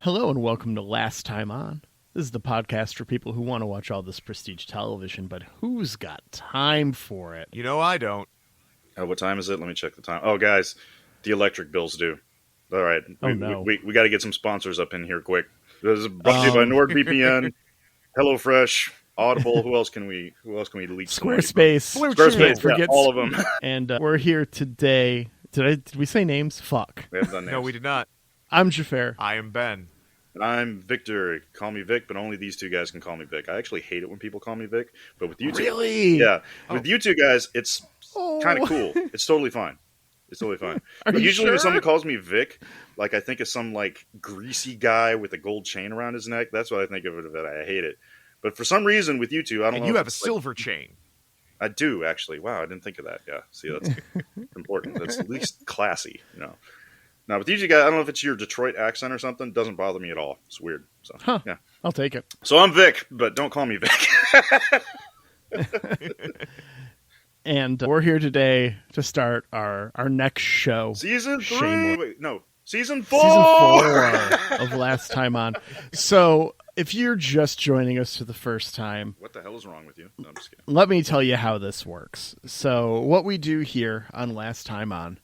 Hello and welcome to Last Time On. This is the podcast for people who want to watch all this prestige television, but who's got time for it? You know I don't. What time is it? Let me check the time. Oh, guys, the electric bill's due. All right. We got to get some sponsors up in here quick. This is brought to you by NordVPN, HelloFresh, Audible. Who else can we leak? Squarespace. Squarespace, yeah, all of them. And we're here today. Did we say names? Fuck. We haven't done names. No, we did not. I'm Xhafer. I am Ben. And I'm Victor. Call me Vic, but only these two guys can call me Vic. I actually hate it when people call me Vic, but with you two, really? Yeah, with you two guys, it's kind of cool. It's totally fine. But usually when someone calls me Vic, like I think of some like greasy guy with a gold chain around his neck. That's what I think of it. I hate it. But for some reason with you two, I don't know. And you have a silver chain. I do actually. Wow, I didn't think of that. Yeah, see, that's important. That's at least classy, you know. Now, with you guys, I don't know if it's your Detroit accent or something. It doesn't bother me at all. It's weird. So, yeah. I'll take it. So I'm Vic, but don't call me Vic. And we're here today to start our next show. Season 3? Shameless. Wait, no. Season 4! Season 4 of Last Time On. So, if you're just joining us for the first time... What the hell is wrong with you? No, I'm just kidding. Let me tell you how this works. So, what we do here on Last Time On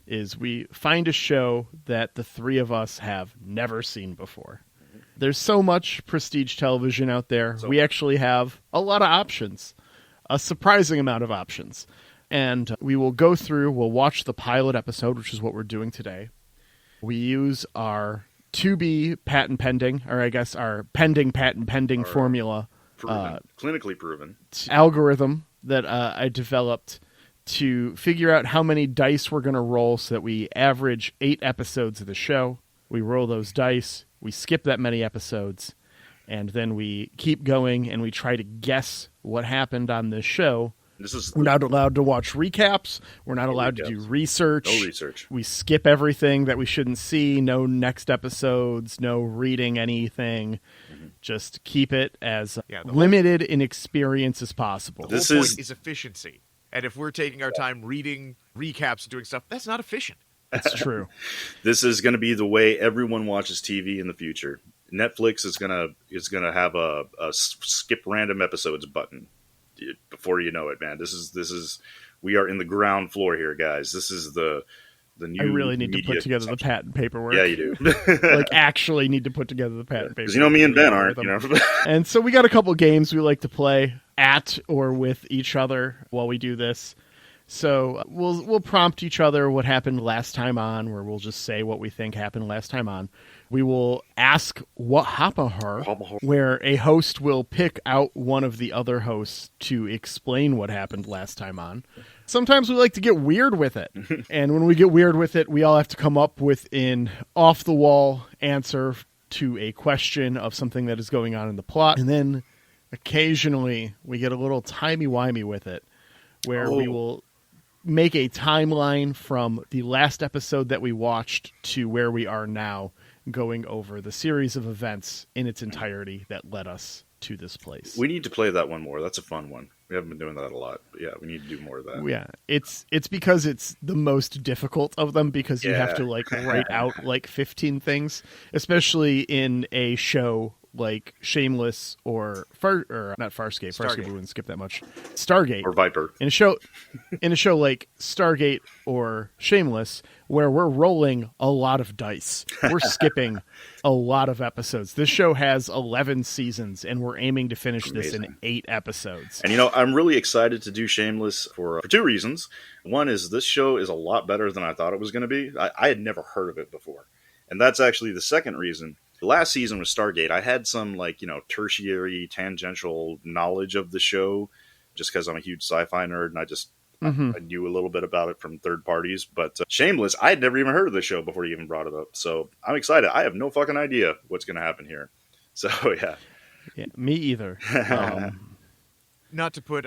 is we find a show that the three of us have never seen before. Mm-hmm. There's so much prestige television out there. We actually have a lot of options, a surprising amount of options. And we will go through, we'll watch the pilot episode, which is what we're doing today. We use our to-be patent pending, or I guess our pending patent pending formula. Clinically proven. Algorithm that I developed to figure out how many dice we're going to roll so that we average 8 episodes of the show. We roll those dice, we skip that many episodes, and then we keep going and we try to guess what happened on this show. We're not allowed to watch recaps. We're not allowed to do research. No research. We skip everything that we shouldn't see. No next episodes. No reading anything. Mm-hmm. Just keep it as limited in experience as possible. The whole point is efficiency. And if we're taking our time reading recaps and doing stuff, that's not efficient. That's true. This is going to be the way everyone watches TV in the future. Netflix is gonna have a skip random episodes button before you know it, man. This is we are in the ground floor here, guys. This is the new. I really need to put together the patent paperwork. Yeah, you do. Like actually need to put together the patent paperwork. Because me and Ben aren't. And so we got a couple games we like to play at or with each other while we do this. So we'll prompt each other what happened last time on, where we'll just say what we think happened last time on. We will ask what happened, where a host will pick out one of the other hosts to explain what happened last time on. Sometimes we like to get weird with it. And when we get weird with it, we all have to come up with an off-the-wall answer to a question of something that is going on in the plot. And then occasionally we get a little timey-wimey with it, where we will make a timeline from the last episode that we watched to where we are now, going over the series of events in its entirety that led us to this place. We need to play that one more. That's a fun one. We haven't been doing that a lot, but yeah, we need to do more of that. Yeah, it's because it's the most difficult of them, because you have to write out 15 things, especially in a show like Shameless or not Farscape. Farscape we wouldn't skip that much. Stargate or Viper. In a show like Stargate or Shameless, where we're rolling a lot of dice. We're skipping a lot of episodes. This show has 11 seasons, and we're aiming to finish this in 8 episodes. And I'm really excited to do Shameless for 2 reasons. One is this show is a lot better than I thought it was going to be. I had never heard of it before. And that's actually the second reason. Last season with Stargate, I had some tertiary tangential knowledge of the show just because I'm a huge sci-fi nerd and I knew a little bit about it from third parties. But Shameless, I had never even heard of the show before you even brought it up. So I'm excited. I have no fucking idea what's going to happen here. So, yeah. Yeah, me either. not to put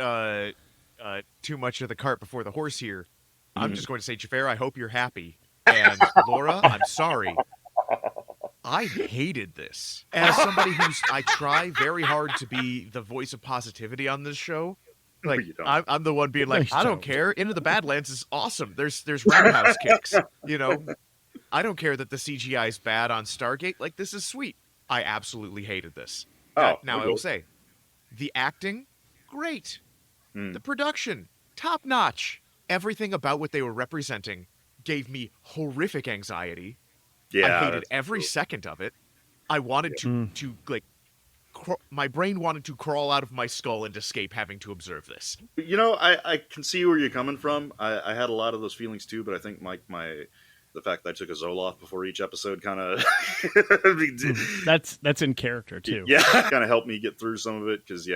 too much of the cart before the horse here, I'm just going to say, Xhafer, I hope you're happy. And Laura, I'm sorry. I hated this. As somebody I try very hard to be the voice of positivity on this show. Like, I'm the one being like, I don't care. Into the Badlands is awesome. There's roundhouse kicks. I don't care that the CGI is bad on Stargate. Like, this is sweet. I absolutely hated this. Now, I will say, the acting, great. The production, top notch. Everything about what they were representing gave me horrific anxiety. Yeah, I hated every second of it. I wanted to my brain wanted to crawl out of my skull and escape having to observe this. I can see where you're coming from. I had a lot of those feelings too, but I think the fact that I took a Zoloft before each episode kind of that's in character too. Yeah, kind of helped me get through some of it because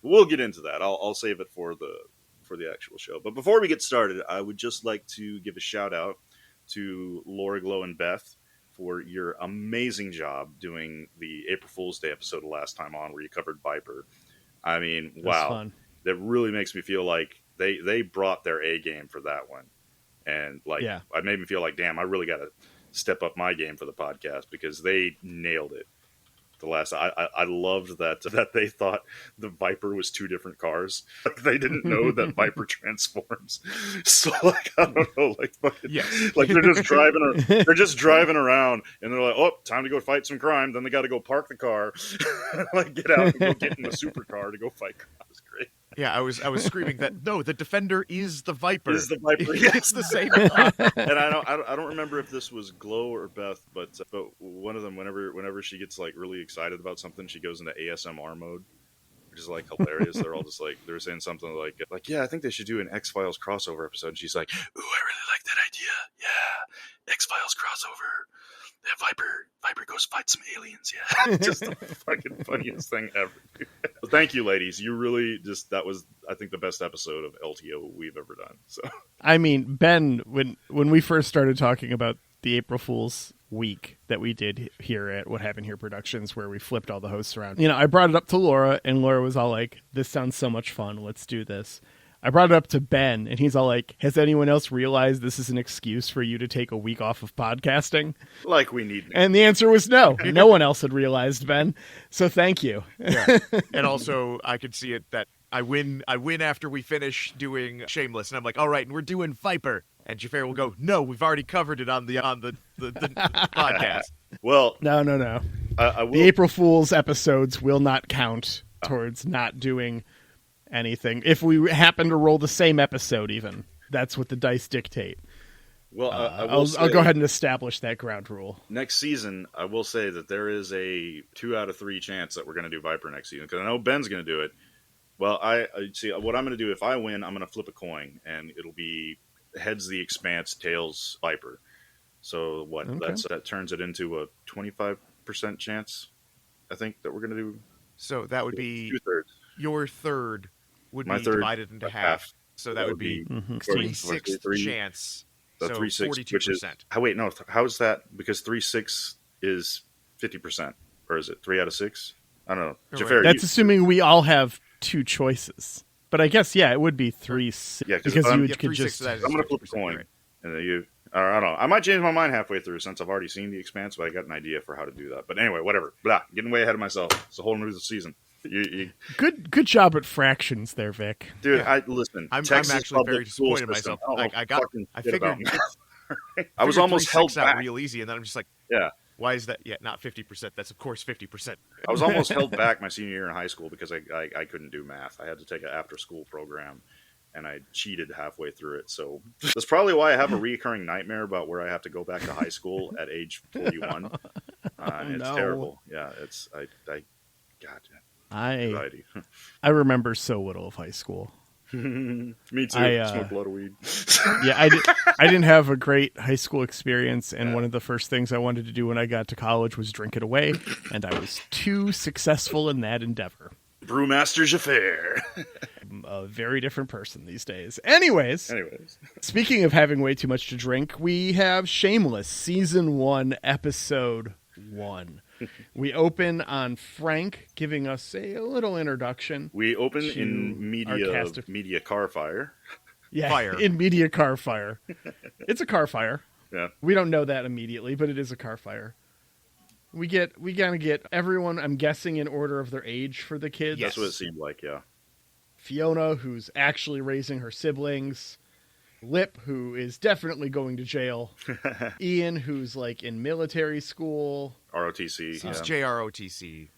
we'll get into that. I'll save it for the actual show. But before we get started, I would just like to give a shout out to Laura, Glow, and Beth for your amazing job doing the April Fool's Day episode last time on where you covered Viper. I mean, wow. Fun. That really makes me feel like they brought their A game for that one. And it made me feel like, damn, I really got to step up my game for the podcast because they nailed it. I loved that they thought the Viper was two different cars. Like, they didn't know that Viper transforms. So I don't know, they're just driving around and they're like, oh, time to go fight some crime. Then they got to go park the car, get out and go get in the supercar to go fight crime. It was great. Yeah, I was screaming that no, the Defender is the Viper. Is the Viper? It's the same. And I don't remember if this was Glow or Beth, but one of them, whenever she gets really excited about something, she goes into ASMR mode, which is hilarious. They're all just they're saying something like yeah, I think they should do an X-Files crossover episode. And she's like, ooh, I really like that idea. Yeah, X-Files crossover. Yeah, Viper goes fight some aliens. Yeah, just the fucking funniest thing ever. Thank you, ladies. You really that was, I think, the best episode of LTO we've ever done. So, I mean, Ben, when we first started talking about the April Fool's week that we did here at What Happened Here Productions, where we flipped all the hosts around, I brought it up to Laura, and Laura was all like, "This sounds so much fun. Let's do this." I brought it up to Ben, and he's all like, has anyone else realized this is an excuse for you to take a week off of podcasting? Like we need. And the answer was no. No one else had realized, Ben. So thank you. Yeah. And also, I could see it that I win after we finish doing Shameless, and I'm like, all right, and we're doing Viper. And Xhafer will go, no, we've already covered it on the podcast. Well, no. The April Fool's episodes will not count towards not doing anything. If we happen to roll the same episode, even that's what the dice dictate. Well, I'll go ahead and establish that ground rule. Next season, I will say that there is a 2 out of 3 chance that we're going to do Viper next season because I know Ben's going to do it. Well, I see what I'm going to do. If I win, I'm going to flip a coin, and it'll be heads the Expanse, tails Viper. So what? Okay. That turns it into a 25% chance, I think, that we're going to do. So that would be 2/3. Your third would My be third, divided into half. So that would be 3/6 chance. So 3/6, 42%. Wait, no. How is that? Because 3/6 is 50%, or is it 3 out of 6? I don't know. Xhafer, that's assuming we all have 2 choices. But I guess it would be 3. Yeah, because you could just. I'm going to flip a coin, right? And then you. I don't know. I might change my mind halfway through since I've already seen The Expanse, but I got an idea for how to do that. But anyway, whatever. Blah. Getting way ahead of myself. It's a whole new season. Good job at fractions there, Vic. Dude, listen. I'm actually very disappointed in myself. I figured I was almost held back real easy, and then I'm just like, yeah. Why is that? Yeah, not 50%. That's of course 50%. I was almost held back my senior year in high school because I couldn't do math. I had to take an after-school program, and I cheated halfway through it. So that's probably why I have a recurring nightmare about where I have to go back to high school at age 41. It's terrible. Yeah, I remember so little of high school. Me too. I smoked a lot of weed. Yeah, I didn't have a great high school experience, and one of the first things I wanted to do when I got to college was drink it away, and I was too successful in that endeavor. Brewmaster Xhafer. I'm a very different person these days. Anyways, speaking of having way too much to drink, we have Shameless, Season 1, Episode 1. We open on Frank giving us a little introduction. We open to in our cast of- media car fire. Yeah, Fire. in media car fire. It's a car fire. Yeah. We don't know that immediately, but it is a car fire. We gotta get everyone, I'm guessing, in order of their age for the kids. Yes. That's what it seemed like, yeah. Fiona, who's actually raising her siblings. Lip, who is definitely going to jail. Ian, who's like in military school. ROTC. Seems Yeah. JROTC.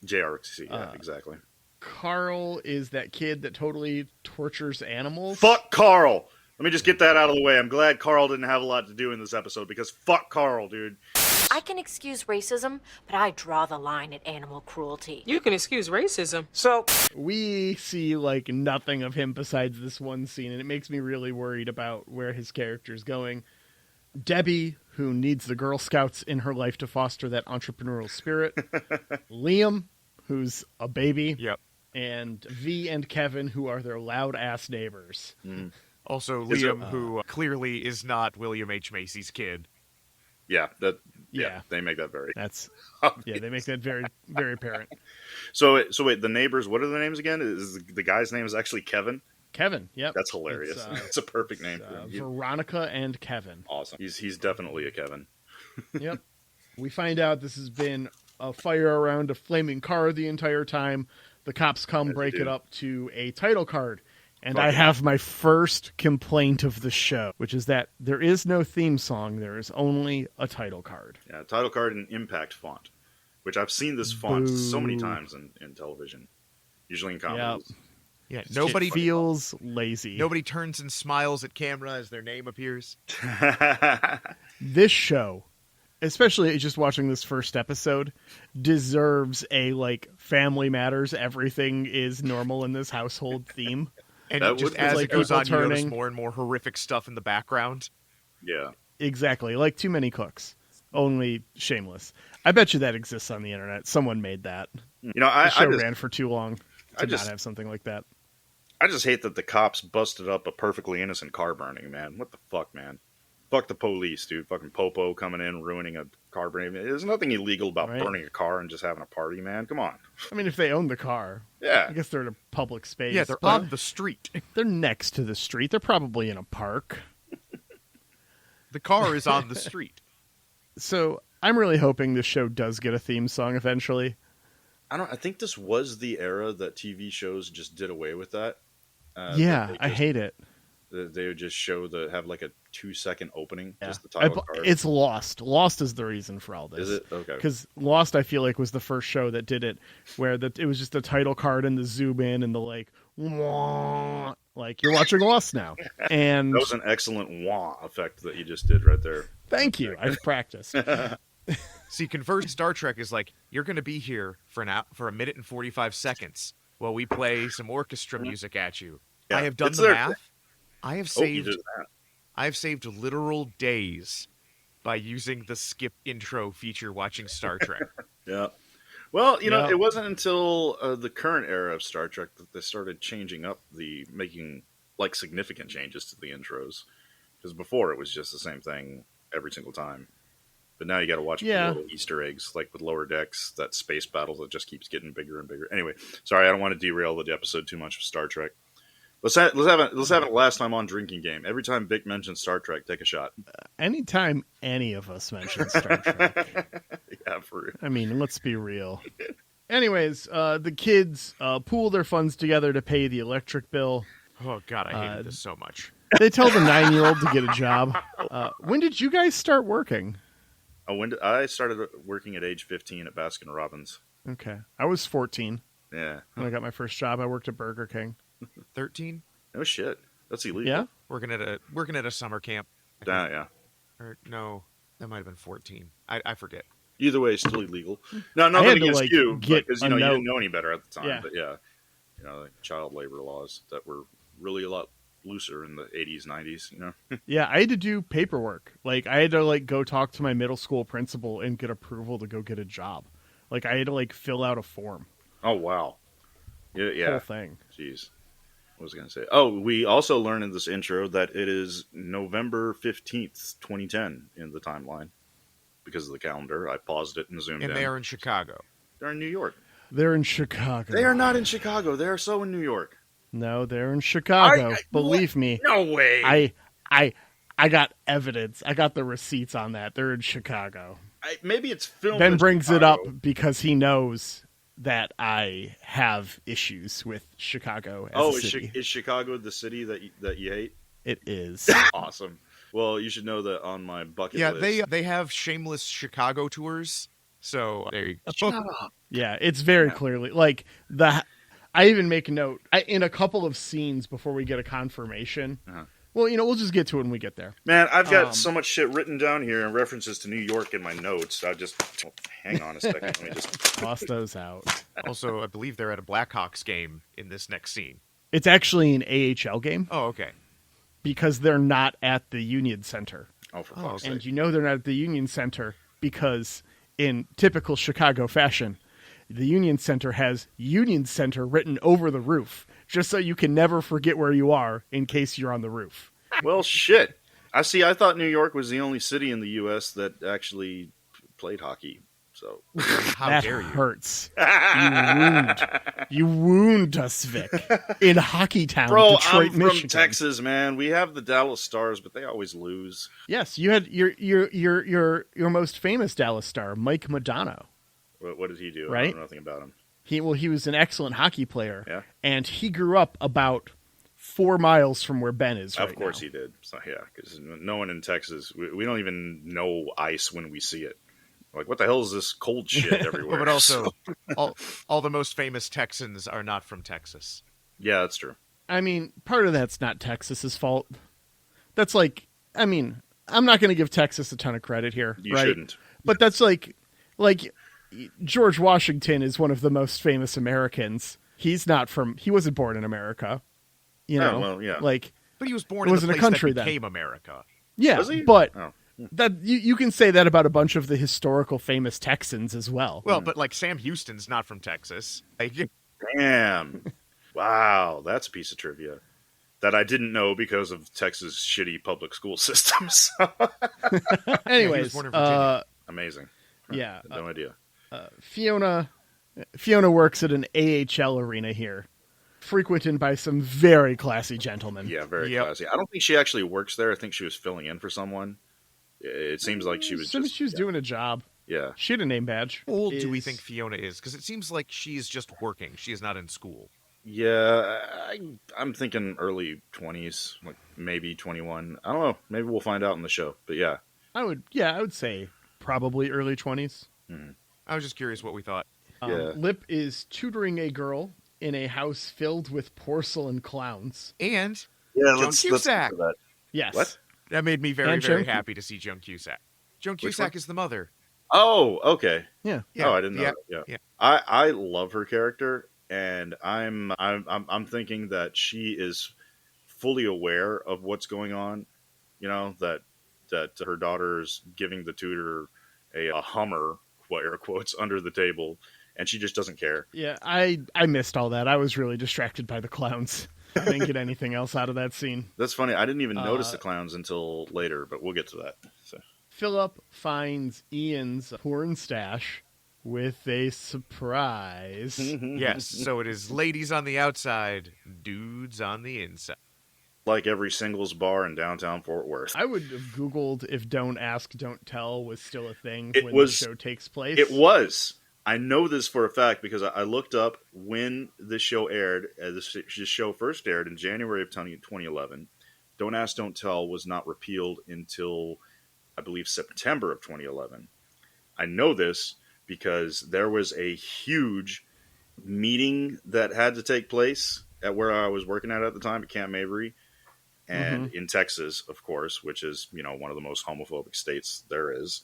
JROTC, yeah, exactly. Carl is that kid that totally tortures animals. Fuck Carl! Let me just get that out of the way. I'm glad Carl didn't have a lot to do in this episode, because fuck Carl, dude. I can excuse racism, but I draw the line at animal cruelty. You can excuse racism. So, We see like nothing of him besides this one scene, and it makes me really worried about where his character's going. Debbie, who needs the Girl Scouts in her life to foster that entrepreneurial spirit. Liam, who's a baby. Yep. And V and Kevin, who are their loud-ass neighbors. Also, Is it- Liam, who clearly is not William H. Macy's kid. Yeah, Yeah. they make that very That's obvious. yeah, they make that very, very apparent. So wait, the neighbors, what are their names again? Is the guy's name is actually Kevin? Kevin, yep. That's hilarious. It's, It's a perfect name for him. Veronica and Kevin. Awesome. He's definitely a Kevin. Yep. We find out this has been a fire around a flaming car the entire time. The cops come, As break you it do. up to a title card. And Fuck I it. have my first complaint of the show, which is that there is no theme song. There is only a title card. Yeah, title card in impact font, which I've seen this font so many Boo. times in television, usually in comedies. Yeah, Nobody feels lazy. Nobody turns and smiles at camera as their name appears. This show, especially just watching this first episode, deserves a like Family Matters, everything is normal in this household theme. And That just would- as like it goes people on, you notice turning- more and more horrific stuff in the background. Yeah. Exactly, like Too Many Cooks, only Shameless. I bet you that exists on the internet. Someone made that. You know, The show ran for too long to just- not have something like that. I just hate that the cops busted up a perfectly innocent car burning, man. What the fuck, man? Fuck the police, dude. Fucking Popo coming in, ruining a car burning. There's nothing illegal about Right. burning a car and just having a party, man. Come on. I mean, if they own the car, I Yeah. guess they're in a public space. Yeah, they're but on the street. they're next to the street. They're probably in a park. The car is on the street. So I'm really hoping this show does get a theme song eventually. I think this was the era that TV shows just did away with that. Yeah, that I hate it. They would just have like a 2-second opening, Yeah. just the title card. It's Lost. Lost is the reason for all this. Is it? Okay. Because Lost, I feel like, was the first show that did it, where it was just a title card and the zoom in and the like, wah, like you're watching Lost now. And That was an excellent wah effect that you just did right there. thank you, I've practiced. See, conversion Star Trek is like, you're going to be here for a minute and 45 seconds while we play some orchestra music at you. Yeah, I have done it's the their math. I have Oh, you saved did that. I've saved literal days by using the skip intro feature watching Star Trek. Yeah. Well, you know, Yeah. it wasn't until the current era of Star Trek that they started making like significant changes to the intros. Because before it was just the same thing every single time. But now you got to watch Yeah. little Easter eggs, like with Lower Decks, that space battle that just keeps getting bigger and bigger. Anyway, sorry, I don't want to derail the episode too much of Star Trek. Let's have it last time on drinking game. Every time Vic mentions Star Trek, take a shot. Anytime any of us mention Star Trek, Yeah, for real. I mean, let's be real. Anyways, the kids pool their funds together to pay the electric bill. Oh, God, I hated this so much. They tell the 9-year-old to get a job. When did you guys start working? I started working at age 15 at Baskin Robbins. Okay. I was 14 Yeah. when I got my first job. I worked at Burger King. 13? No shit. That's illegal. Yeah? Working at a summer camp. I think. Yeah. Or no, that might have been 14. I forget. Either way, it's still illegal. No, I nothing had to, against like, you, get because a you note. didn't know any better at the time. Yeah. But yeah, like child labor laws that were really a lot looser in the 80s, 90s. You know. Yeah, I had to do paperwork. Like, I had to, like, go talk to my middle school principal and get approval to go get a job. Like, I had to, like, fill out a form. Oh wow. Yeah. Whole thing. Jeez. What was I going to say? Oh, we also learned in this intro that it is November 15th, 2010 in the timeline. because of the calendar. I paused it and zoomed in. And they are in Chicago. They're in New York. They're in Chicago. They are not in Chicago. They are so in New York. No, they're in Chicago. Believe me. No way. I got evidence. I got the receipts on that. They're in Chicago. Maybe it's filmed. Ben in brings Chicago. it up because he knows that I have issues with Chicago as a city. Is Chicago the city that you hate? It is. Awesome. Well, you should know that on my bucket Yeah, list. they have Shameless Chicago tours. So there you go. Shut up. Yeah, it's very clearly like I even make a note in a couple of scenes before we get a confirmation. Uh-huh. Well, we'll just get to it when we get there. Man, I've got so much shit written down here and references to New York in my notes. Hang on a second. Let me just Toss those out. Also, I believe they're at a Blackhawks game in this next scene. It's actually an AHL game Oh, okay. because they're not at the Union Center. Oh, for fuck's And sake. you know they're not at the Union Center because in typical Chicago fashion, the Union Center has Union Center written over the roof, just so you can never forget where you are in case you're on the roof. Well, shit. I thought New York was the only city in the U.S. that actually played hockey. So How that dare you? hurts. You wound us, Vic. In Hockey Town, Bro, Detroit, I'm from Michigan. Texas, man. We have the Dallas Stars, but they always lose. Yes, you had your most famous Dallas star, Mike Modano. What did he do? I Right? know nothing about him. He was an excellent hockey player. Yeah. And he grew up about 4 miles from where Ben is right Of course now. he did. So yeah, because no one in Texas, we don't even know ice when we see it. Like, what the hell is this cold shit everywhere? But also, all the most famous Texans are not from Texas. Yeah, that's true. I mean, part of that's not Texas's fault. That's like, I mean, I'm not going to give Texas a ton of credit here, You right? shouldn't. But that's like George Washington is one of the most famous Americans. He wasn't born in America. You know, well, yeah. like, But he was born It in wasn't the a place country that then. became America. yeah, Was he? but Oh. that you can say that about a bunch of the historical famous Texans as well. Well, but like Sam Houston's not from Texas. Like, Damn. Wow, that's a piece of trivia that I didn't know because of Texas' shitty public school systems. Anyways, born in Virginia. Amazing. yeah, No idea. Fiona works at an AHL arena here, frequented by some very classy gentlemen. Yeah, very Yep. classy. I don't think she actually works there. I think she was filling in for someone. It seems like she was just... She was doing a job. Yeah. She had a name badge. how old do we think Fiona is? Because it seems like she's just working. She is not in school. Yeah, I'm thinking early 20s, like maybe 21. I don't know. Maybe we'll find out in the show. But yeah. I would say probably early 20s. I was just curious what we thought. Yeah. Lip is tutoring a girl in a house filled with porcelain clowns. And Yeah, Joan Cusack. Yes. What? that made me very, And very Joan- happy to see Joan Cusack. Joan Which Cusack one? is the mother. Oh, okay. Yeah. Yeah, Oh, I didn't know yeah, that. Yeah. yeah. I love her character, and I'm thinking that she is fully aware of what's going on. You know, that her daughter's giving the tutor a Hummer, air quotes, under the table, and she just doesn't care. Yeah, I missed all that. I was really distracted by the clowns. I didn't get anything else out of that scene. That's funny. I didn't even notice the clowns until later, but we'll get to that. So. Philip finds Ian's porn stash with a surprise. Yes, so it is ladies on the outside, dudes on the inside. Like every singles bar in downtown Fort Worth. I would have Googled if Don't Ask, Don't Tell was still a thing It when was- the show takes place. It was. I know this for a fact because I looked up when this show aired. This show first aired in January of 2011. Don't Ask, Don't Tell was not repealed until, I believe, September of 2011. I know this because there was a huge meeting that had to take place at where I was working at the time, at Camp Mabry, and in Texas, of course, which is, one of the most homophobic states there is.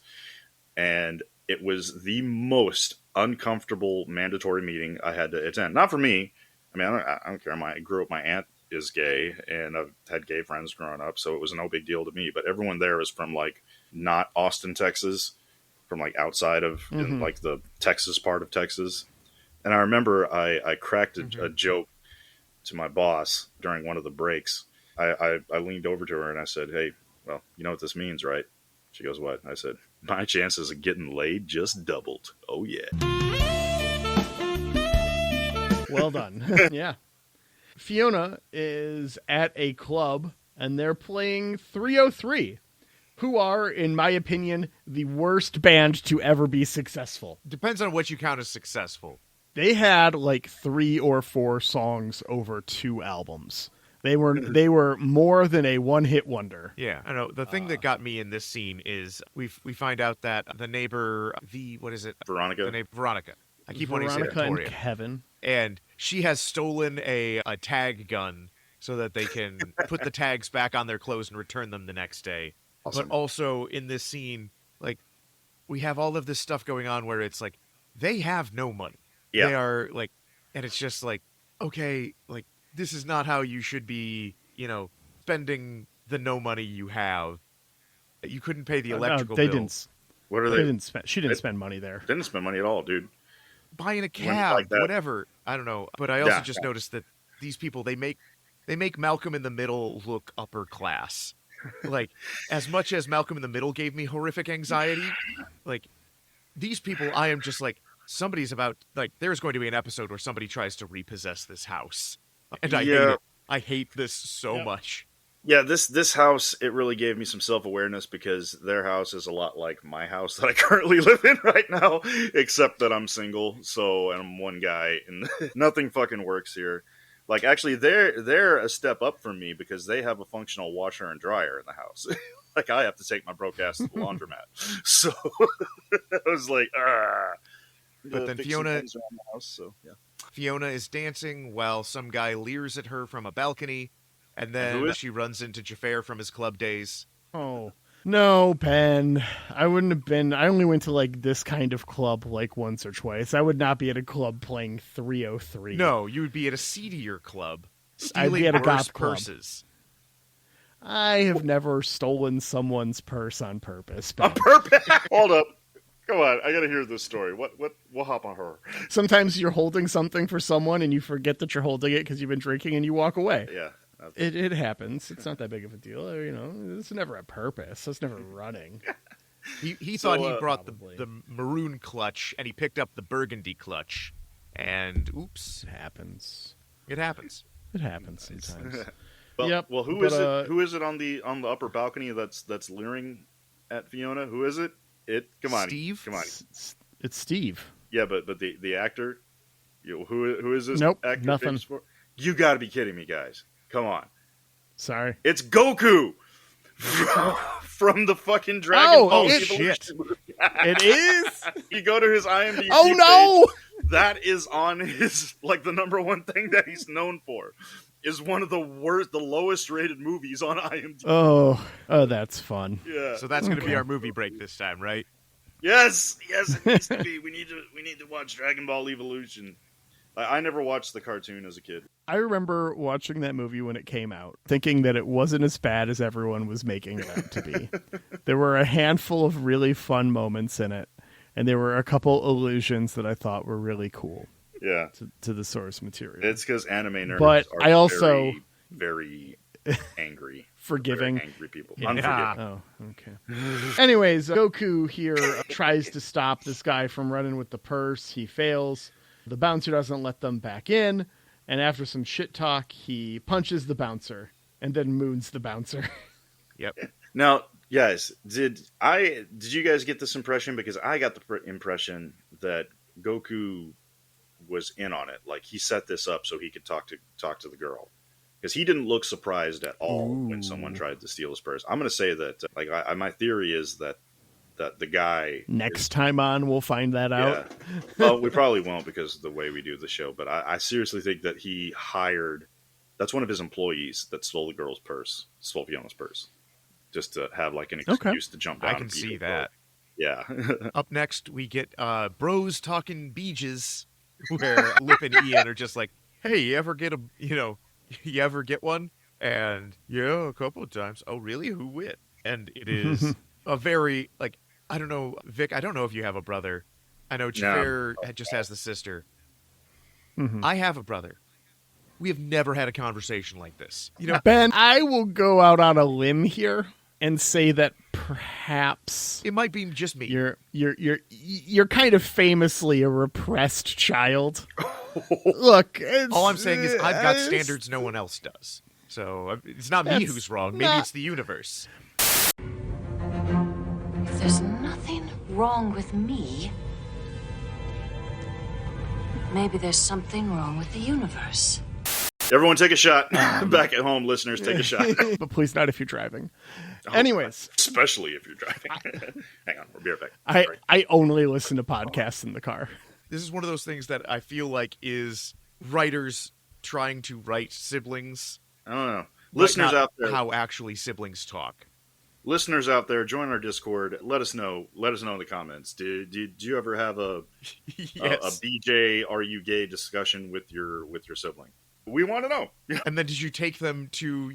And it was the most uncomfortable mandatory meeting I had to attend. Not for me. I mean, I don't care. I grew up, my aunt is gay, and I've had gay friends growing up, so it was no big deal to me. But everyone there is from, not Austin, Texas, from, outside of, in, the Texas part of Texas. And I remember I cracked a joke to my boss during one of the breaks. I leaned over to her and I said, "Hey, well, you know what this means, right?" She goes, "What?" I said, My chances of getting laid just doubled. Oh, yeah. Well done. Yeah. Fiona is at a club, and they're playing 303, who are, in my opinion, the worst band to ever be successful. Depends on what you count as successful. They had like 3 or 4 songs over 2 albums. They were more than a one-hit wonder. Yeah, I know. The thing that got me in this scene is we find out that the neighbor, what is it? Veronica. The neighbor, Veronica. I keep wanting to say Veronica Victoria. and Kevin. And she has stolen a tag gun so that they can put the tags back on their clothes and return them the next day. Awesome. But also in this scene, like, we have all of this stuff going on where it's like, they have no money. Yeah. They are like, and it's just like, okay, like, this is not how you should be, spending the no money you have. You couldn't pay the electrical they bill. didn't. What are They they? didn't spend. She didn't spend money there. Didn't spend money at all, dude. Buying a cab, like that. whatever. I don't know. But I also Yeah. just noticed that these people, they make Malcolm in the Middle look upper class. Like, as much as Malcolm in the Middle gave me horrific anxiety, like, these people, I am just like, there's going to be an episode where somebody tries to repossess this house. And I hate it. I hate this so much. Yeah, this house, it really gave me some self-awareness because their house is a lot like my house that I currently live in right now, except that I'm single, so I'm one guy, and nothing fucking works here. Like, actually, they're a step up from me because they have a functional washer and dryer in the house. Like, I have to take my broke ass to the laundromat. So, I was like, But then fixing Fiona... things around the house, so, yeah. Fiona is dancing while some guy leers at her from a balcony, and then she runs into Xhafer from his club days. Oh. No, Ben. I wouldn't have been. I only went to like this kind of club like once or twice. I would not be at a club playing 303. No, you would be at a seedier club, I'd be stealing at a worse goth club. purses. I have never stolen someone's purse on purpose. Ben. On purpose? Hold up. Come on, I gotta hear this story. We'll hop on her. Sometimes you're holding something for someone and you forget that you're holding it because you've been drinking and you walk away. Yeah. It happens. It's not that big of a deal. It's never a purpose. It's never running. He thought he brought Probably. the maroon clutch, and he picked up the burgundy clutch. And oops, It happens. it happens. It happens sometimes. Well, Yep, well, who but, is it? Who is it on the upper balcony that's leering at Fiona? Who is it? Come on, Steve? Come on. It's Steve. Yeah, but the actor. Who is this? Nope, actor nothing. famous for? You got to be kidding me, guys! Come on, Sorry. it's Goku from the fucking Dragon Ball shit. Evolution movie. It is? You go to his IMDb Oh, no! page, that is on his like the number one thing that he's known for. Is one of the lowest rated movies on IMDb. Oh, that's fun. Yeah. So that's going to be our movie break this time, right? Yes, it needs to be. We need to watch Dragon Ball Evolution. I never watched the cartoon as a kid. I remember watching that movie when it came out, thinking that it wasn't as bad as everyone was making it out to be. There were a handful of really fun moments in it, and there were a couple allusions that I thought were really cool. Yeah, to the source material. it's because anime nerds But are I also very, very angry, forgiving. very angry people. Yeah. Unforgiving. Oh, okay. Anyways, Goku here tries to stop this guy from running with the purse. He fails. The bouncer doesn't let them back in, and after some shit talk, he punches the bouncer and then moons the bouncer. Yep. Now, guys, did you guys get this impression? Because I got the impression that Goku was in on it. Like, he set this up so he could talk to the girl, because he didn't look surprised at all when someone tried to steal his purse. I'm going to say that, my theory is that the guy Next time on, we'll find that out. Yeah. Well, we probably won't because of the way we do the show. But I seriously think that he hired. That's one of his employees that stole the girl's purse, stole Fiona's purse, just to have like an excuse to jump down. I can and beat see her girl. that. Yeah. Up next, we get bros talking beaches, where Lip and Ian are just like, "Hey, you ever get one?" And yeah, a couple of times. Oh, really? Who wit? And it is a very I don't know, Vic. I don't know if you have a brother. I know Xhafer just has the sister. Mm-hmm. I have a brother. We have never had a conversation like this. You know, Ben, I will go out on a limb here and say that perhaps It might be just me. you're kind of famously a repressed child. Look, All I'm saying is I've got standards no one else does. So it's not me who's wrong. Maybe it's the universe. If there's nothing wrong with me, maybe there's something wrong with the universe. Everyone take a shot. Back at home, listeners, take a shot. but please not if you're driving. Anyways, especially if you're driving. Hang on, we'll be right back. I only listen to podcasts in the car. This is one of those things that I feel like is writers trying to write siblings. I don't know. Listeners out there, how actually siblings talk. Listeners out there, join our Discord. Let us know. Let us know in the comments. Did you ever have a BJ are you gay discussion with your sibling? We want to know. And then did you take them to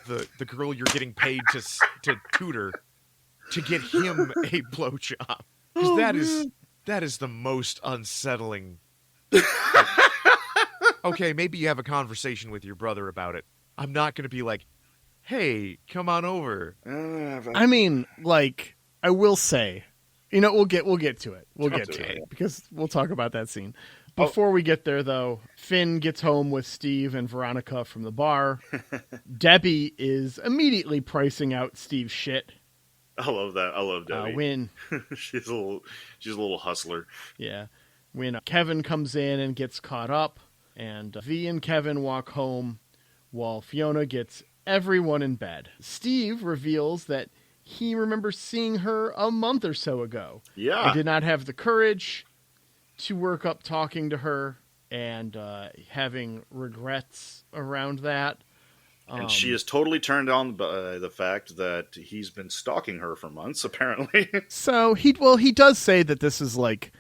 the girl you're getting paid to tutor to get him a blowjob? Because that is the most unsettling. Okay, maybe you have a conversation with your brother about it. I'm not going to be like, hey, come on over. I mean, like, I will say, we'll get to it. We'll get to it because we'll talk about that scene. Before we get there, though, Finn gets home with Steve and Veronica from the bar. Debbie is immediately pricing out Steve's shit. I love that. I love Debbie. When she's a little hustler. Yeah. When Kevin comes in and gets caught up, and V and Kevin walk home while Fiona gets everyone in bed. Steve reveals that he remembers seeing her a month or so ago. Yeah. I did not have the courage to work up talking to her and having regrets around that. And she is totally turned on by the fact that he's been stalking her for months, apparently. So he does say that this is like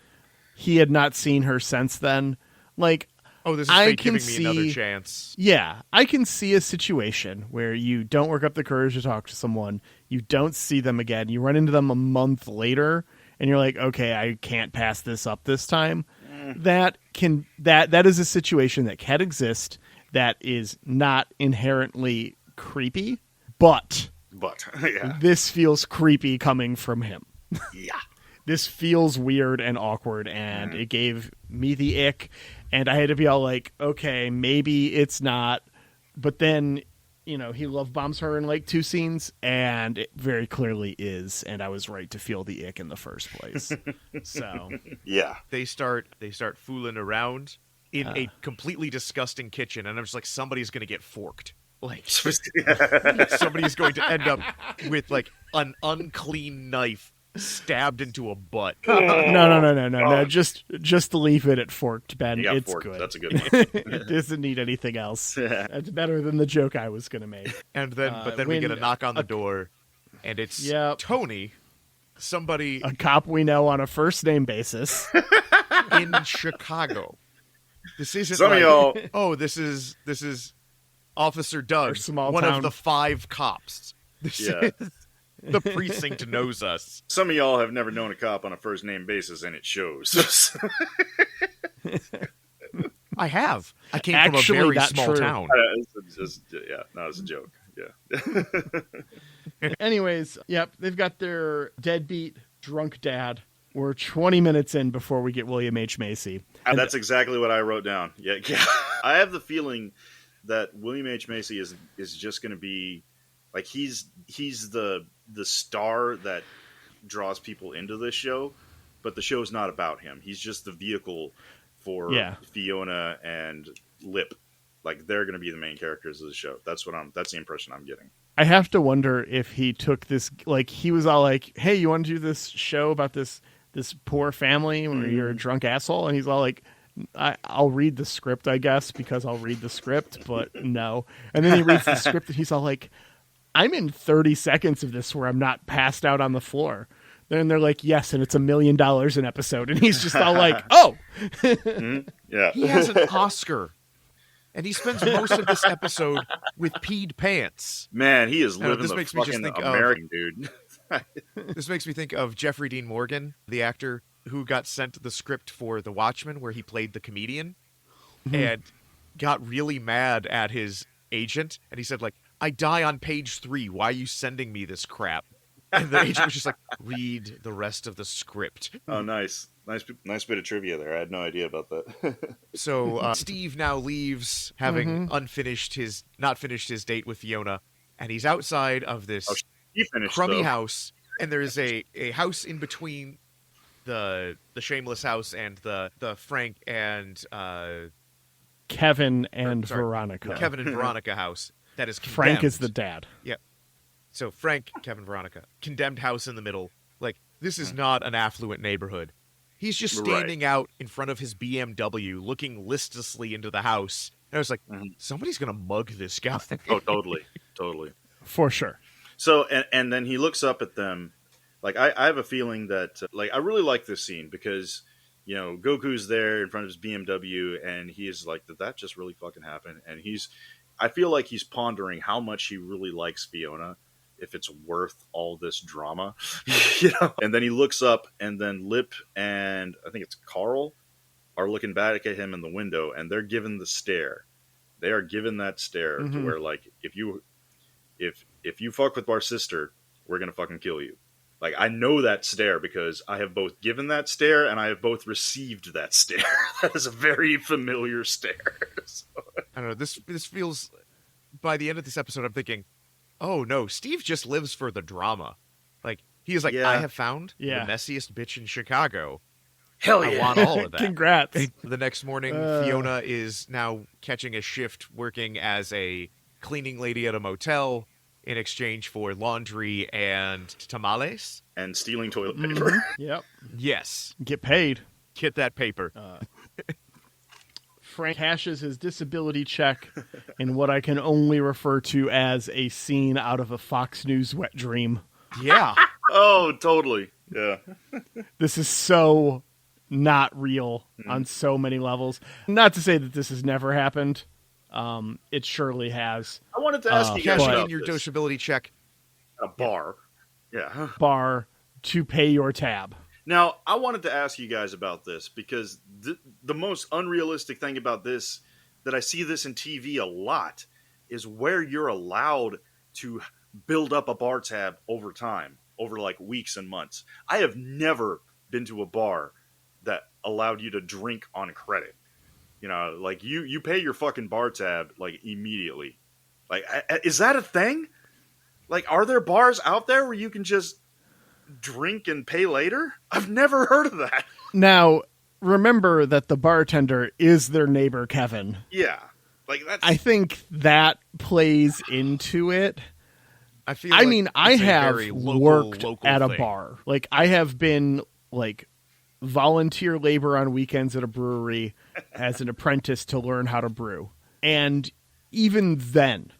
he had not seen her since then. Like, oh, this is fate giving me another chance. Yeah, I can see a situation where you don't work up the courage to talk to someone, you don't see them again, you run into them a month later, and you're like, okay, I can't pass this up this time. That is a situation that can exist. That is not inherently creepy, but yeah. This feels creepy coming from him. Yeah. This feels weird and awkward, and it gave me the ick, and I had to be all like, okay, maybe it's not, but then, he love bombs her in like 2 scenes, and it very clearly is, and I was right to feel the ick in the first place. So yeah, they start fooling around in a completely disgusting kitchen, and I'm just like, somebody's gonna get forked. Like, somebody's going to end up with like an unclean knife stabbed into a butt. No. Just leave it at forked, Ben. It's forked. good. That's a good one. It doesn't need anything else. It's better than the joke I was going to make. And then we get a knock on the door, and it's Tony, somebody, a cop we know on a first name basis in Chicago. This isn't some like, of y'all. Oh, this is Officer Doug, one of the 5 cops. This is the precinct knows us. Some of y'all have never known a cop on a first name basis, and it shows. I have. I came from a very small town. It's a joke. Yeah. Anyways, they've got their deadbeat drunk dad. We're 20 minutes in before we get William H. Macy. And that's exactly what I wrote down. Yeah. I have the feeling that William H. Macy is just going to be like he's the star that draws people into this show, but the show's not about him. He's just the vehicle for Fiona and Lip. Like, they're going to be the main characters of the show. That's the impression I'm getting. I have to wonder if he took this, like, he was all like, hey, you want to do this show about this poor family where you're a drunk asshole? And he's all like, I'll read the script, I guess, because I'll read the script, but no. And then he reads the script and he's all like, I'm in 30 seconds of this where I'm not passed out on the floor. Then they're like, yes, and it's $1 million an episode. And he's just all like, oh. Yeah. He has an Oscar. And he spends most of this episode with peed pants. Man, he is living the makes me fucking just think American dude. This makes me think of Jeffrey Dean Morgan, the actor who got sent the script for The Watchmen, where he played the comedian, and got really mad at his agent. And he said, like, I die on page 3. Why are you sending me this crap? And the agent was just like, read the rest of the script. Oh, nice bit of trivia there. I had no idea about that. So Steve now leaves, having not finished his date with Fiona, and he's outside of this He finished, crummy though. house, and there's a house in between the Shameless house and the Frank and Kevin and sorry, Veronica. Kevin and Veronica house that is condemned. Frank is the dad. Yep. So Frank, Kevin, Veronica, condemned house in the middle. Like, this is not an affluent neighborhood. He's just standing out in front of his BMW, looking listlessly into the house. And I was like, somebody's gonna mug this guy. Oh, totally. For sure. So, and then he looks up at them. Like, I have a feeling that, like, I really like this scene because, you know, Goku's there in front of his BMW, and he is like, did that just really fucking happen? And I feel like he's pondering how much he really likes Fiona, if it's worth all this drama, you know? And then he looks up, and then Lip and I think it's Carl are looking back at him in the window, and they're given the stare. They are given that stare to where, like, if you fuck with our sister, we're gonna fucking kill you. Like, I know that stare because I have both given that stare and I have both received that stare. That is a very familiar stare. So. I don't know. This feels. By the end of this episode, I'm thinking, oh no, Steve just lives for the drama. Like, he is like, I have found the messiest bitch in Chicago. Hell yeah. I want all of that. Congrats. The next morning, Fiona is now catching a shift working as a cleaning lady at a motel in exchange for laundry and tamales. And stealing toilet paper. Yep. Yes. Get paid. Get that paper. Frank cashes his disability check in what I can only refer to as a scene out of a Fox News wet dream. Yeah. Oh, totally. Yeah. This is so not real on so many levels. Not to say that this has never happened. It surely has. I wanted to ask you guys Cashing about in your this. disability check. A bar. Yeah. Bar to pay your tab. Now, I wanted to ask you guys about this because the most unrealistic thing about this, that I see this in TV a lot, is where you're allowed to build up a bar tab over time, over like weeks and months. I have never been to a bar that allowed you to drink on credit. You know, like you pay your fucking bar tab like immediately. Like, is that a thing? Like, are there bars out there where you can just drink and pay later? I've never heard of that. Now, remember that the bartender is their neighbor, Kevin. Yeah. Like, that's... I think that plays into it. I feel. I mean, I have local worked at a thing. bar. Like, I have been, like, volunteer labor on weekends at a brewery as an apprentice to learn how to brew. And even then,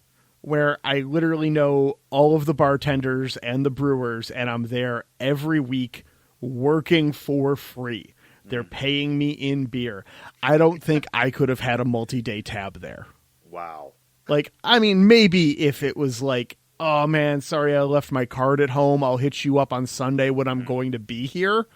where I literally know all of the bartenders and the brewers, and I'm there every week working for free. They're paying me in beer. I don't think I could have had a multi-day tab there. Wow. Like, I mean, maybe if it was like, oh man, sorry, I left my card at home. I'll hit you up on Sunday when I'm going to be here.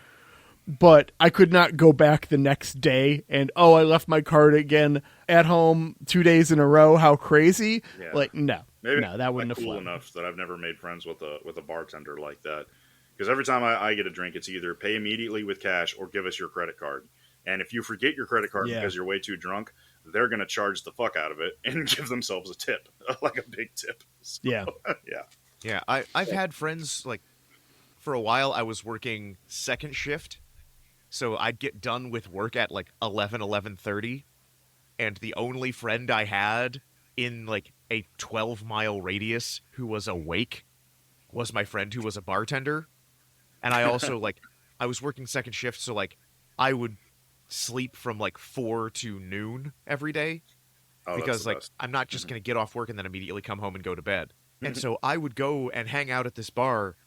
But I could not go back the next day and, oh, I left my card again at home 2 days in a row. How crazy. Yeah. Like, no, Maybe no, that wouldn't like have cool flown. enough that I've never made friends with a bartender like that. Because every time I get a drink, it's either pay immediately with cash or give us your credit card. And if you forget your credit card because you're way too drunk, they're going to charge the fuck out of it and give themselves a tip, like a big tip. So, Yeah. Yeah. Yeah, I've had friends, like, for a while I was working second shift, so I'd get done with work at, like, 11:30, and the only friend I had in, like, a 12-mile radius who was awake was my friend who was a bartender. And I also, like, I was working second shift, so, like, I would sleep from, like, 4 to noon every day. Oh, that's Because, the like, best. I'm not just going to get off work and then immediately come home and go to bed. And so I would go and hang out at this bar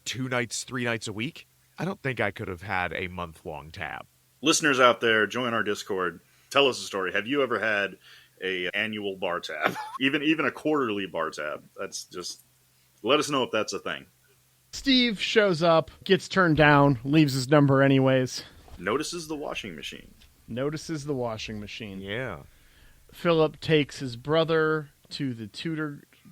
2 nights, 3 nights a week. I don't think I could have had a month-long tab. Listeners out there, join our Discord. Tell us a story. Have you ever had a annual bar tab? even a quarterly bar tab? That's just... Let us know if that's a thing. Steve shows up, gets turned down, leaves his number anyways. Notices the washing machine. Notices the washing machine. Yeah. Philip takes his brother to the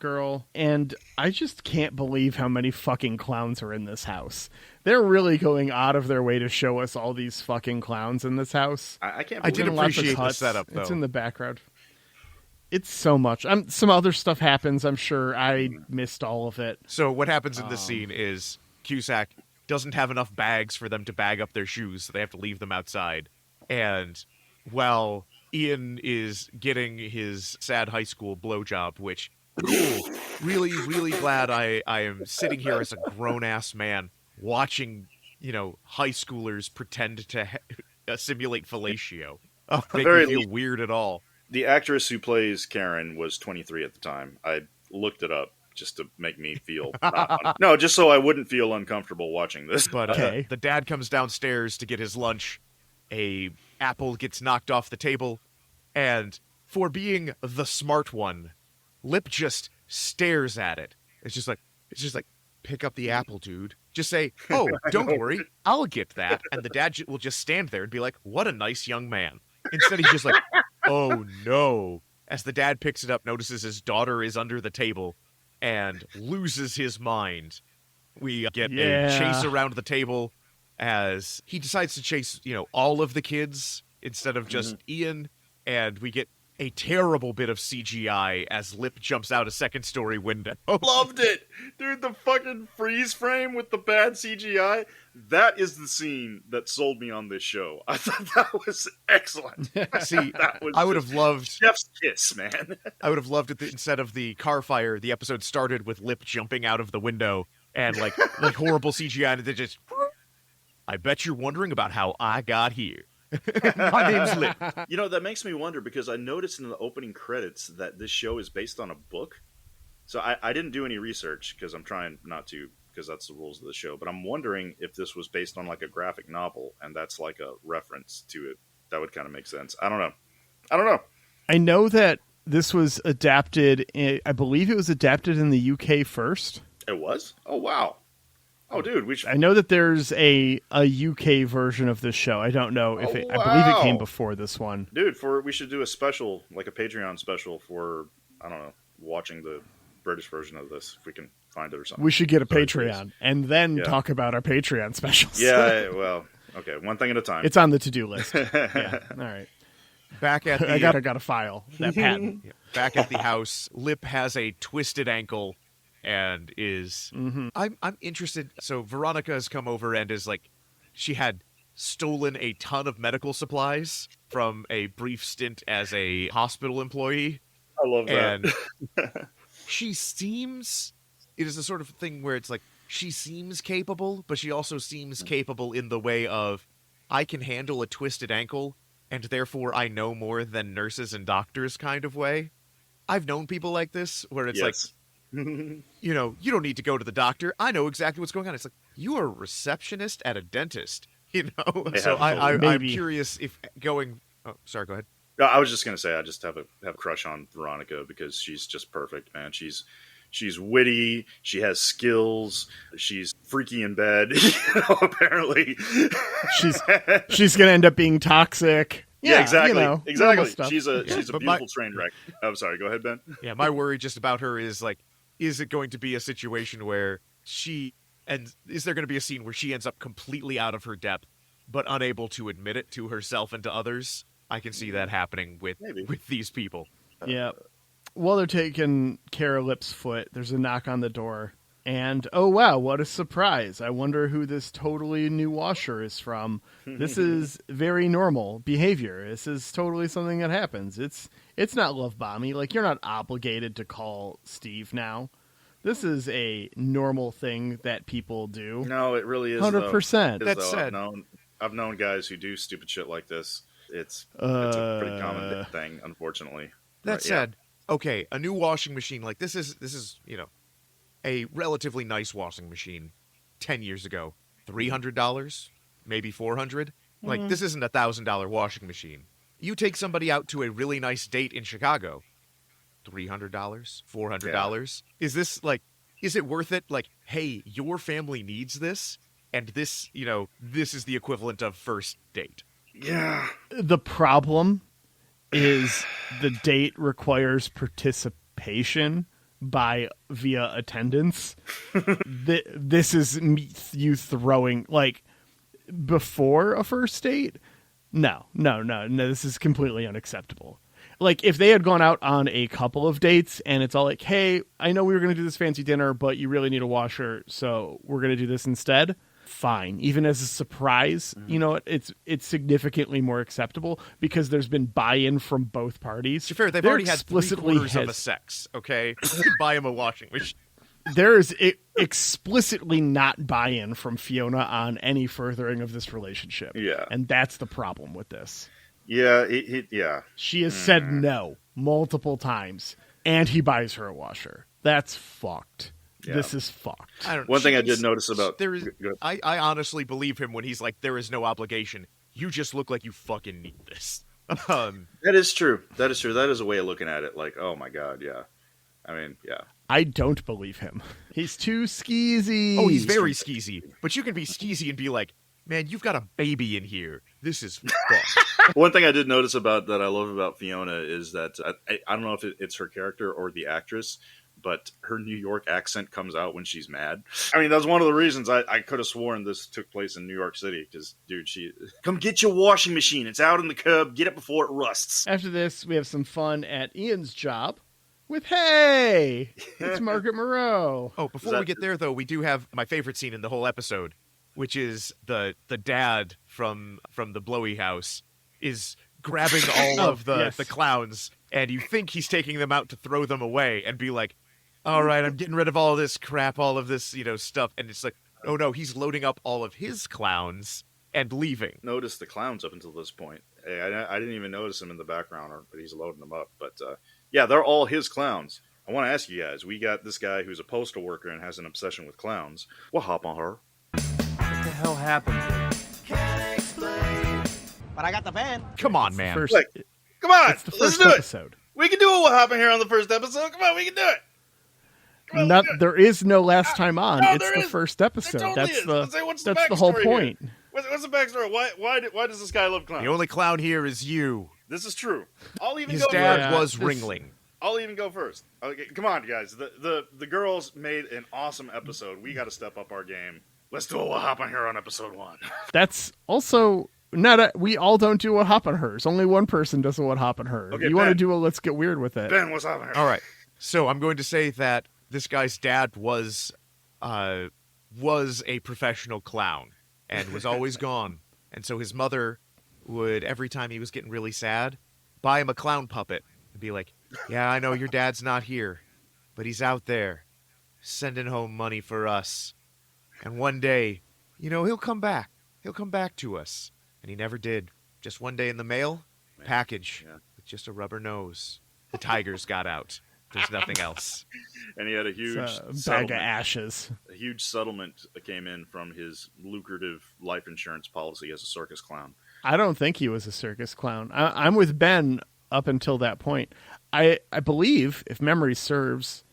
girl, and I just can't believe how many fucking clowns are in this house. They're really going out of their way to show us all these fucking clowns in this house. I can't I believe did And lots of appreciate the cuts. setup, though. It's in the background. It's so much. Some other stuff happens. I'm sure I missed all of it. So what happens in this scene is Cusack doesn't have enough bags for them to bag up their shoes, so they have to leave them outside. And while Ian is getting his sad high school blowjob, which, cool, really, really glad I am sitting here as a grown-ass man watching, high schoolers pretend to simulate fellatio. Make me feel weird at all. The actress who plays Karen was 23 at the time. I looked it up just to make me feel no, just so I wouldn't feel uncomfortable watching this. But Okay. the dad comes downstairs to get his lunch. A apple gets knocked off the table, and for being the smart one, Lip just stares at it. It's just like, pick up the apple, dude. Just say, oh, don't worry, I'll get that. And the dad will just stand there and be like, what a nice young man. Instead, he's just like, oh no. As the dad picks it up, notices his daughter is under the table, and loses his mind. We get a chase around the table as he decides to chase, all of the kids instead of just Ian, and we get a terrible bit of CGI as Lip jumps out a second-story window. Loved it! Dude, the fucking freeze frame with the bad CGI, that is the scene that sold me on this show. I thought that was excellent. See, That was I would have loved... chef's kiss, man. I would have loved it that instead of the car fire, the episode started with Lip jumping out of the window and like horrible CGI, and then just... I bet you're wondering about how I got here. My name's Lip. That makes me wonder, because I noticed in the opening credits that this show is based on a book. So I didn't do any research, because I'm trying not to, because that's the rules of the show. But I'm wondering if this was based on like a graphic novel, and that's like a reference to it. That would kind of make sense. I don't know. I know that this was adapted. I believe it was adapted in the UK first. It was? Oh, wow. Oh, dude, we should... I know that there's a UK version of this show. I don't know if Oh, it. I believe it came wow. before this one. Dude, we should do a special, like a Patreon special for, I don't know, watching the British version of this, if we can find it or something. We should get a Sorry, Patreon please. and then Yeah. talk about our Patreon specials. Yeah, well, okay, one thing at a time. It's on the to-do list. Yeah. All right. Back at the... I gotta file that patent. Back at the house, Lip has a twisted ankle and is... I'm interested. So Veronica has come over and is like, she had stolen a ton of medical supplies from a brief stint as a hospital employee. I love that. And she seems... It is the sort of thing where it's like, she seems capable, but she also seems capable in the way of, I can handle a twisted ankle, and therefore I know more than nurses and doctors kind of way. I've known people like this, where it's like, you don't need to go to the doctor. I know exactly what's going on. It's like, you are a receptionist at a dentist, Yeah, So I'm maybe. curious if going... Oh, sorry, go ahead. No, I was just gonna say I just have a crush on Veronica because she's just perfect, man. She's witty, she has skills, she's freaky in bed, apparently. She's gonna end up being toxic. Yeah, exactly. normal Exactly. stuff. She's a but beautiful train wreck. I'm sorry, go ahead, Ben. Yeah, my worry just about her is like, is it going to be a situation where is there going to be a scene where she ends up completely out of her depth, but unable to admit it to herself and to others? I can see that happening with these people. Yeah. While they're taking care of Lip's foot, there's a knock on the door. And, oh wow, what a surprise. I wonder who this totally new washer is from. This is very normal behavior. This is totally something that happens. It's not love bombing. Like, you're not obligated to call Steve now. This is a normal thing that people do. No, it really is. 100%. Though. That said- I've known guys who do stupid shit like this. It's a pretty common thing, unfortunately. That Right, said, okay, a new washing machine, like this is a relatively nice washing machine 10 years ago. $300, maybe $400. Like, this isn't $1,000 washing machine. You take somebody out to a really nice date in Chicago, $300, $400. Is this like, is it worth it? Like, hey, your family needs this, and this, this is the equivalent of first date. Yeah. The problem is the date requires participation via attendance. This is you throwing, like, before a first date. No, this is completely unacceptable. Like, if they had gone out on a couple of dates and it's all like, hey, I know we were going to do this fancy dinner, but you really need a washer, so we're going to do this instead. Fine. Even as a surprise, you know, it's significantly more acceptable because there's been buy-in from both parties. To be fair, they've already had 3/4 of a sex, okay? You can buy him a washing machine. There is explicitly not buy-in from Fiona on any furthering of this relationship. Yeah. And that's the problem with this. Yeah, yeah. She has said no multiple times, and he buys her a washer. That's fucked. Yeah. This is fucked. One thing I did notice about... There is, I honestly believe him when he's like, there is no obligation. You just look like you fucking need this. That is true. That is a way of looking at it. Like, oh my God, yeah. I mean, yeah. I don't believe him. He's too skeezy. Oh, he's very skeezy. But you can be skeezy and be like, man, you've got a baby in here. This is fucked. One thing I did notice that I love about Fiona is that I don't know if it's her character or the actress, but her New York accent comes out when she's mad. I mean, that's one of the reasons I could have sworn this took place in New York City. Because, dude, come get your washing machine. It's out in the curb. Get it before it rusts. After this, we have some fun at Ian's job with, hey, it's Margaret Moreau. Oh, before we get there, though, we do have my favorite scene in the whole episode, which is the dad from the Blowy house is grabbing all of the clowns, and you think he's taking them out to throw them away and be like, all right, I'm getting rid of all this crap, all of this, stuff. And it's like, oh no, he's loading up all of his clowns and leaving. Notice the clowns up until this point. I didn't even notice him in the background, but he's loading them up. But yeah, they're all his clowns. I want to ask you guys, we got this guy who's a postal worker and has an obsession with clowns. We'll hop on her. What the hell happened? Can't explain. But I got the van. Come on, man. Come on, it's the let's first do episode. It. We can do a what happened here on the first episode. Come on, we can do it. There is no last time on. No, it's the first episode. Totally that's the whole whole point. What's the backstory? Why does this guy love clowns? The only clown here is you. This is true. I'll even His go dad first. was Ringling. I'll even go first. Okay, come on, guys. The girls made an awesome episode. We got to step up our game. Let's do a what happened here on episode 1. That's also not we all don't do a hop on hers. Only one person does a what hop on her. Okay, you want to do a let's get weird with it. Ben, what's happening here? All right. So I'm going to say that this guy's dad was a professional clown and was always gone. And so his mother would, every time he was getting really sad, buy him a clown puppet and be like, yeah, I know your dad's not here, but he's out there sending home money for us. And one day, he'll come back. He'll come back to us. And he never did. Just one day in the mail, package with just a rubber nose. The tigers got out. There's nothing else. And he had a huge bag of ashes. A huge settlement that came in from his lucrative life insurance policy as a circus clown. I don't think he was a circus clown. I'm with Ben up until that point. I believe, if memory serves,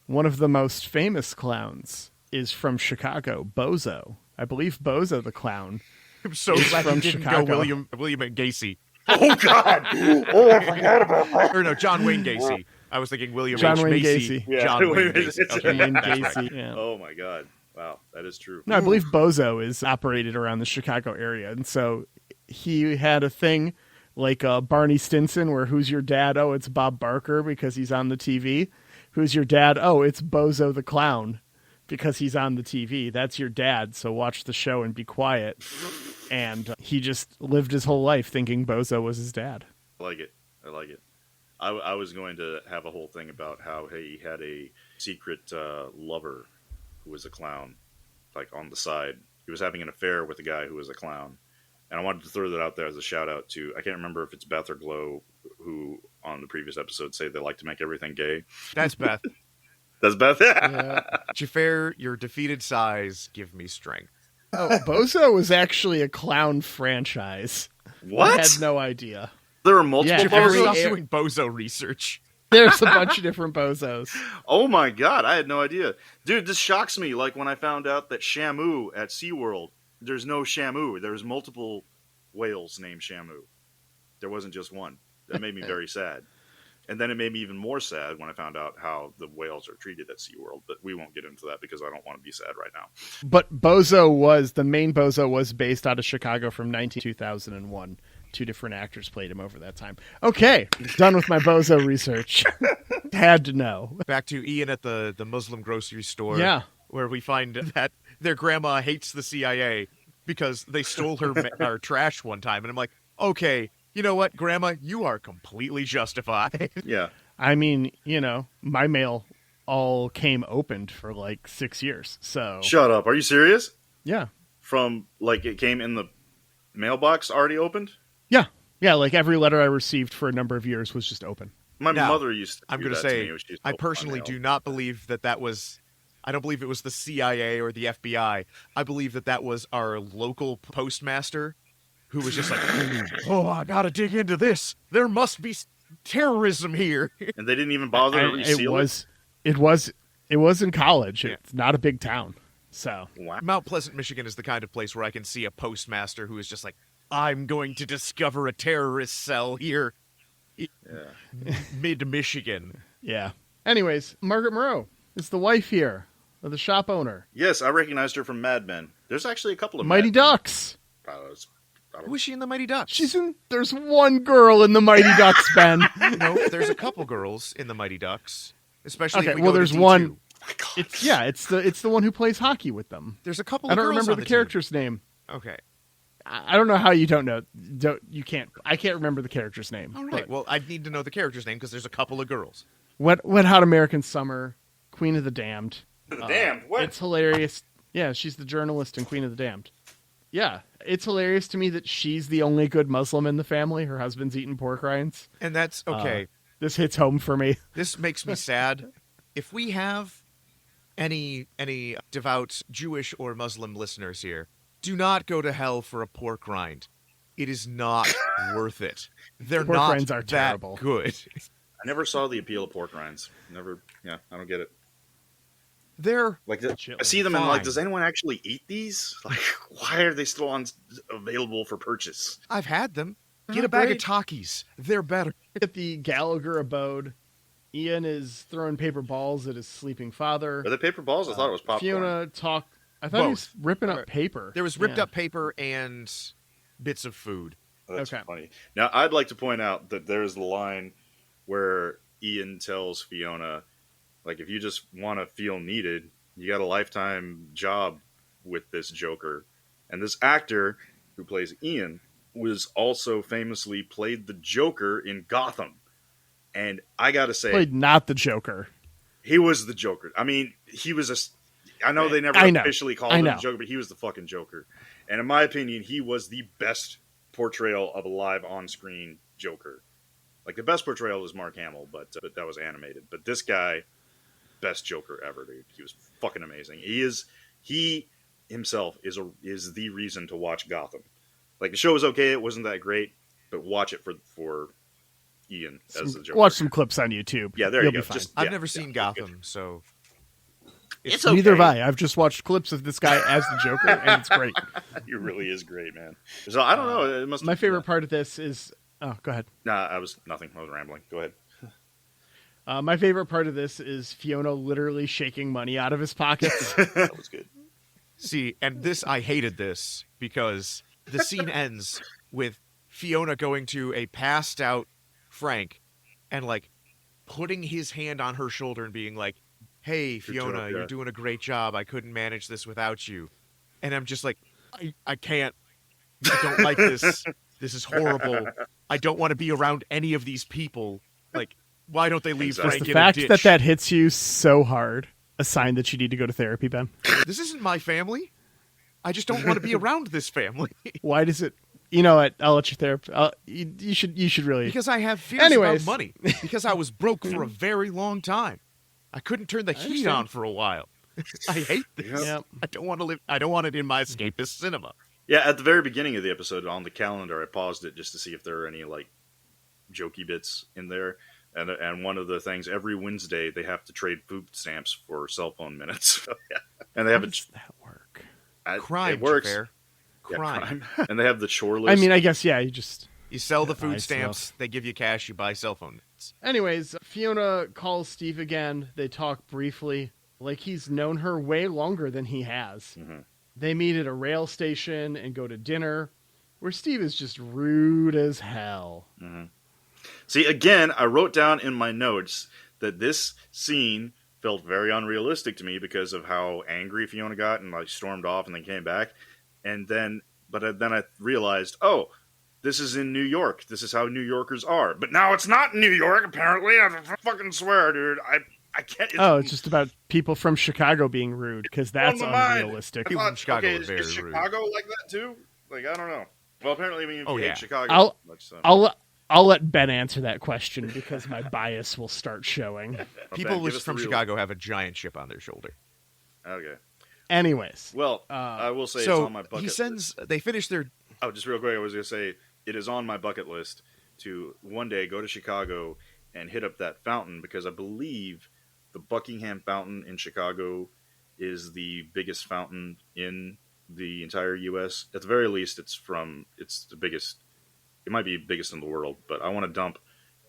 one of the most famous clowns is from Chicago, Bozo. I believe Bozo the clown. I'm so glad from you didn't Chicago. go William and Gacy. Oh, God! Oh, I forgot about that. Or no, John Wayne Gacy. I was thinking William John H. Wayne Macy. Gacy. Yeah. John Wayne Gacy. Okay, Wayne that's right. Gacy, yeah. Oh, my God. Wow, that is true. No, I believe Bozo is operated around the Chicago area. And so he had a thing like Barney Stinson where who's your dad? Oh, it's Bob Barker because he's on the TV. Who's your dad? Oh, it's Bozo the Clown because he's on the TV. That's your dad, so watch the show and be quiet. And he just lived his whole life thinking Bozo was his dad. I like it. I was going to have a whole thing about how he had a secret lover who was a clown, like on the side. He was having an affair with a guy who was a clown. And I wanted to throw that out there as a shout out to, I can't remember if it's Beth or Glow, who on the previous episode say they like to make everything gay. That's Beth. That's Beth? Xhafer, your defeated sighs give me strength. Oh, Bozo was actually a clown franchise. What? I had no idea. There are multiple Yeah, Xhafer, every- stop doing bozo research. There's a bunch of different Bozos. Oh my God, I had no idea. Dude, this shocks me. Like when I found out that Shamu at SeaWorld, there's no Shamu. There's multiple whales named Shamu. There wasn't just one. That made me very sad. And then it made me even more sad when I found out how the whales are treated at SeaWorld. But we won't get into that because I don't want to be sad right now. But the main Bozo was based out of Chicago from 2001. 2 different actors played him over that time. Okay, done with my Bozo research. Had to know. Back to Ian at the Muslim grocery store. Yeah. Where we find that their grandma hates the CIA because they stole her trash one time. And I'm like, okay, you know what, Grandma? You are completely justified. Yeah. I mean, my mail all came opened for like 6 years. So Shut up. Are you serious? yeah. From, like, it came in the mailbox already opened? Yeah, like every letter I received for a number of years was just open. My Now, mother used to I'm do going to that to say, me when she used to I open my personally mail. do not believe that was... I don't believe it was the CIA or the FBI. I believe that was our local postmaster who was just like, oh, I got to dig into this. There must be terrorism here. And they didn't even bother to reseal it? It was in college. Yeah. It's not a big town. So Wow. Mount Pleasant, Michigan is the kind of place where I can see a postmaster who is just like, I'm going to discover a terrorist cell here. Mid-Michigan. yeah. Anyways, Margaret Moreau is the wife here of the shop owner. Yes, I recognized her from Mad Men. There's actually a couple of Mighty Mad Men. Ducks. Who is she in the Mighty Ducks? There's one girl in the Mighty Ducks, Ben. No, there's a couple girls in the Mighty Ducks. Especially Okay, if we well, go to there's D2. one. It's the one who plays hockey with them. There's a couple I of don't girls remember on the team. character's name. Okay. I don't know how you don't know. I can't remember the character's name. All right. But Well, I need to know the character's name because there's a couple of girls. Wet Hot American Summer, Queen of the Damned. Damn, what? It's hilarious. Yeah, she's the journalist in Queen of the Damned. Yeah, it's hilarious to me that she's the only good Muslim in the family. Her husband's eating pork rinds. And that's okay. This hits home for me. This makes me sad. If we have any devout Jewish or Muslim listeners here, do not go to hell for a pork rind. It is not worth it. They're Pork not rinds are that terrible. good. I never saw the appeal of pork rinds. Never. Yeah, I don't get it. They're Like, I see them and fine. like, does anyone actually eat these? Like, why are they still available for purchase? I've had them. They're Get a not bag great. of Takis. They're better. At the Gallagher abode, Ian is throwing paper balls at his sleeping father. Are they paper balls? I thought it was popcorn. Fiona talked. I thought he was Both. ripping up paper. There was ripped Yeah. up paper and bits of food. That's Okay. funny. Now, I'd like to point out that there's the line where Ian tells Fiona, like, if you just want to feel needed, you got a lifetime job with this Joker. And this actor who plays Ian was also famously played the Joker in Gotham. And I got to say, Played not the Joker. he was the Joker. I mean, he was a... I know they never I know. officially called I him know. the Joker, but he was the fucking Joker. And in my opinion, he was the best portrayal of a live on-screen Joker. Like, the best portrayal was Mark Hamill, but that was animated. But this guy, best Joker ever, dude. He was fucking amazing. He himself is the reason to watch Gotham. Like, the show was okay, it wasn't that great, but watch it for Ian as the Joker. Watch some clips on YouTube. Yeah, there You'll you be go. fine. I've Yeah, never yeah, seen it's Gotham, good. so It's okay. Neither have I. I've just watched clips of this guy as the Joker, and it's great. He really is great, man. So I don't know. It must. My favorite part of this is... Oh, go ahead. Nah, I was nothing. I was rambling. Go ahead. My favorite part of this is Fiona literally shaking money out of his pockets. That was good. see, and I hated this because the scene ends with Fiona going to a passed out Frank and like putting his hand on her shoulder and being like, "Hey, Fiona, job, you're yeah. doing a great job. I couldn't manage this without you." And I'm just like, I can't. I don't like this. This is horrible. I don't want to be around any of these people. Like, why don't they leave Exactly. Frank the in fact a ditch? that hits you so hard, a sign that you need to go to therapy, Ben. This isn't my family. I just don't want to be around this family Why does it... You know what? I'll let your therapist... You should really... because I have fears Anyways. about money. Because I was broke for a very long time. I couldn't turn the heat understand. on for a while. I hate this. Yep. I don't want to live. I don't want it in my escapist cinema. Yeah, at the very beginning of the episode on the calendar, I paused it just to see if there were any like jokey bits in there. And one of the things, every Wednesday they have to trade food stamps for cell phone minutes. Yeah. And they How have does that work? Crime, It works. Jafar. Yeah, Crime. And they have the chore list. I mean, I guess, yeah, you just... You sell the Yeah, food I stamps. suppose. They give you cash. You buy cell phone minutes. Anyways, Fiona calls Steve again. They talk briefly, like he's known her way longer than he has. Mm-hmm. They meet at a rail station and go to dinner, where Steve is just rude as hell. Mm-hmm. See, again, I wrote down in my notes that this scene felt very unrealistic to me because of how angry Fiona got and like stormed off and then came back. But then I realized, oh, this is in New York. This is how New Yorkers are. But now it's not in New York, apparently. I fucking swear, dude. I can't. It's just about people from Chicago being rude, because that's unrealistic. People from Chicago are is very Chicago rude. like that too? Like, I don't know. Well, apparently, I mean, if you hate Chicago, I'll- much so. I'll let Ben answer that question, because my bias will start showing. People give us from the real- Chicago have a giant chip on their shoulder. Okay. Anyways. Well, I will say it's So on my bucket he sends. list. They finish their. Oh, just real quick, I was going to say, it is on my bucket list to one day go to Chicago and hit up that fountain, because I believe the Buckingham Fountain in Chicago is the biggest fountain in the entire U.S. At the very least, it's the biggest. It might be biggest in the world, but I want to dump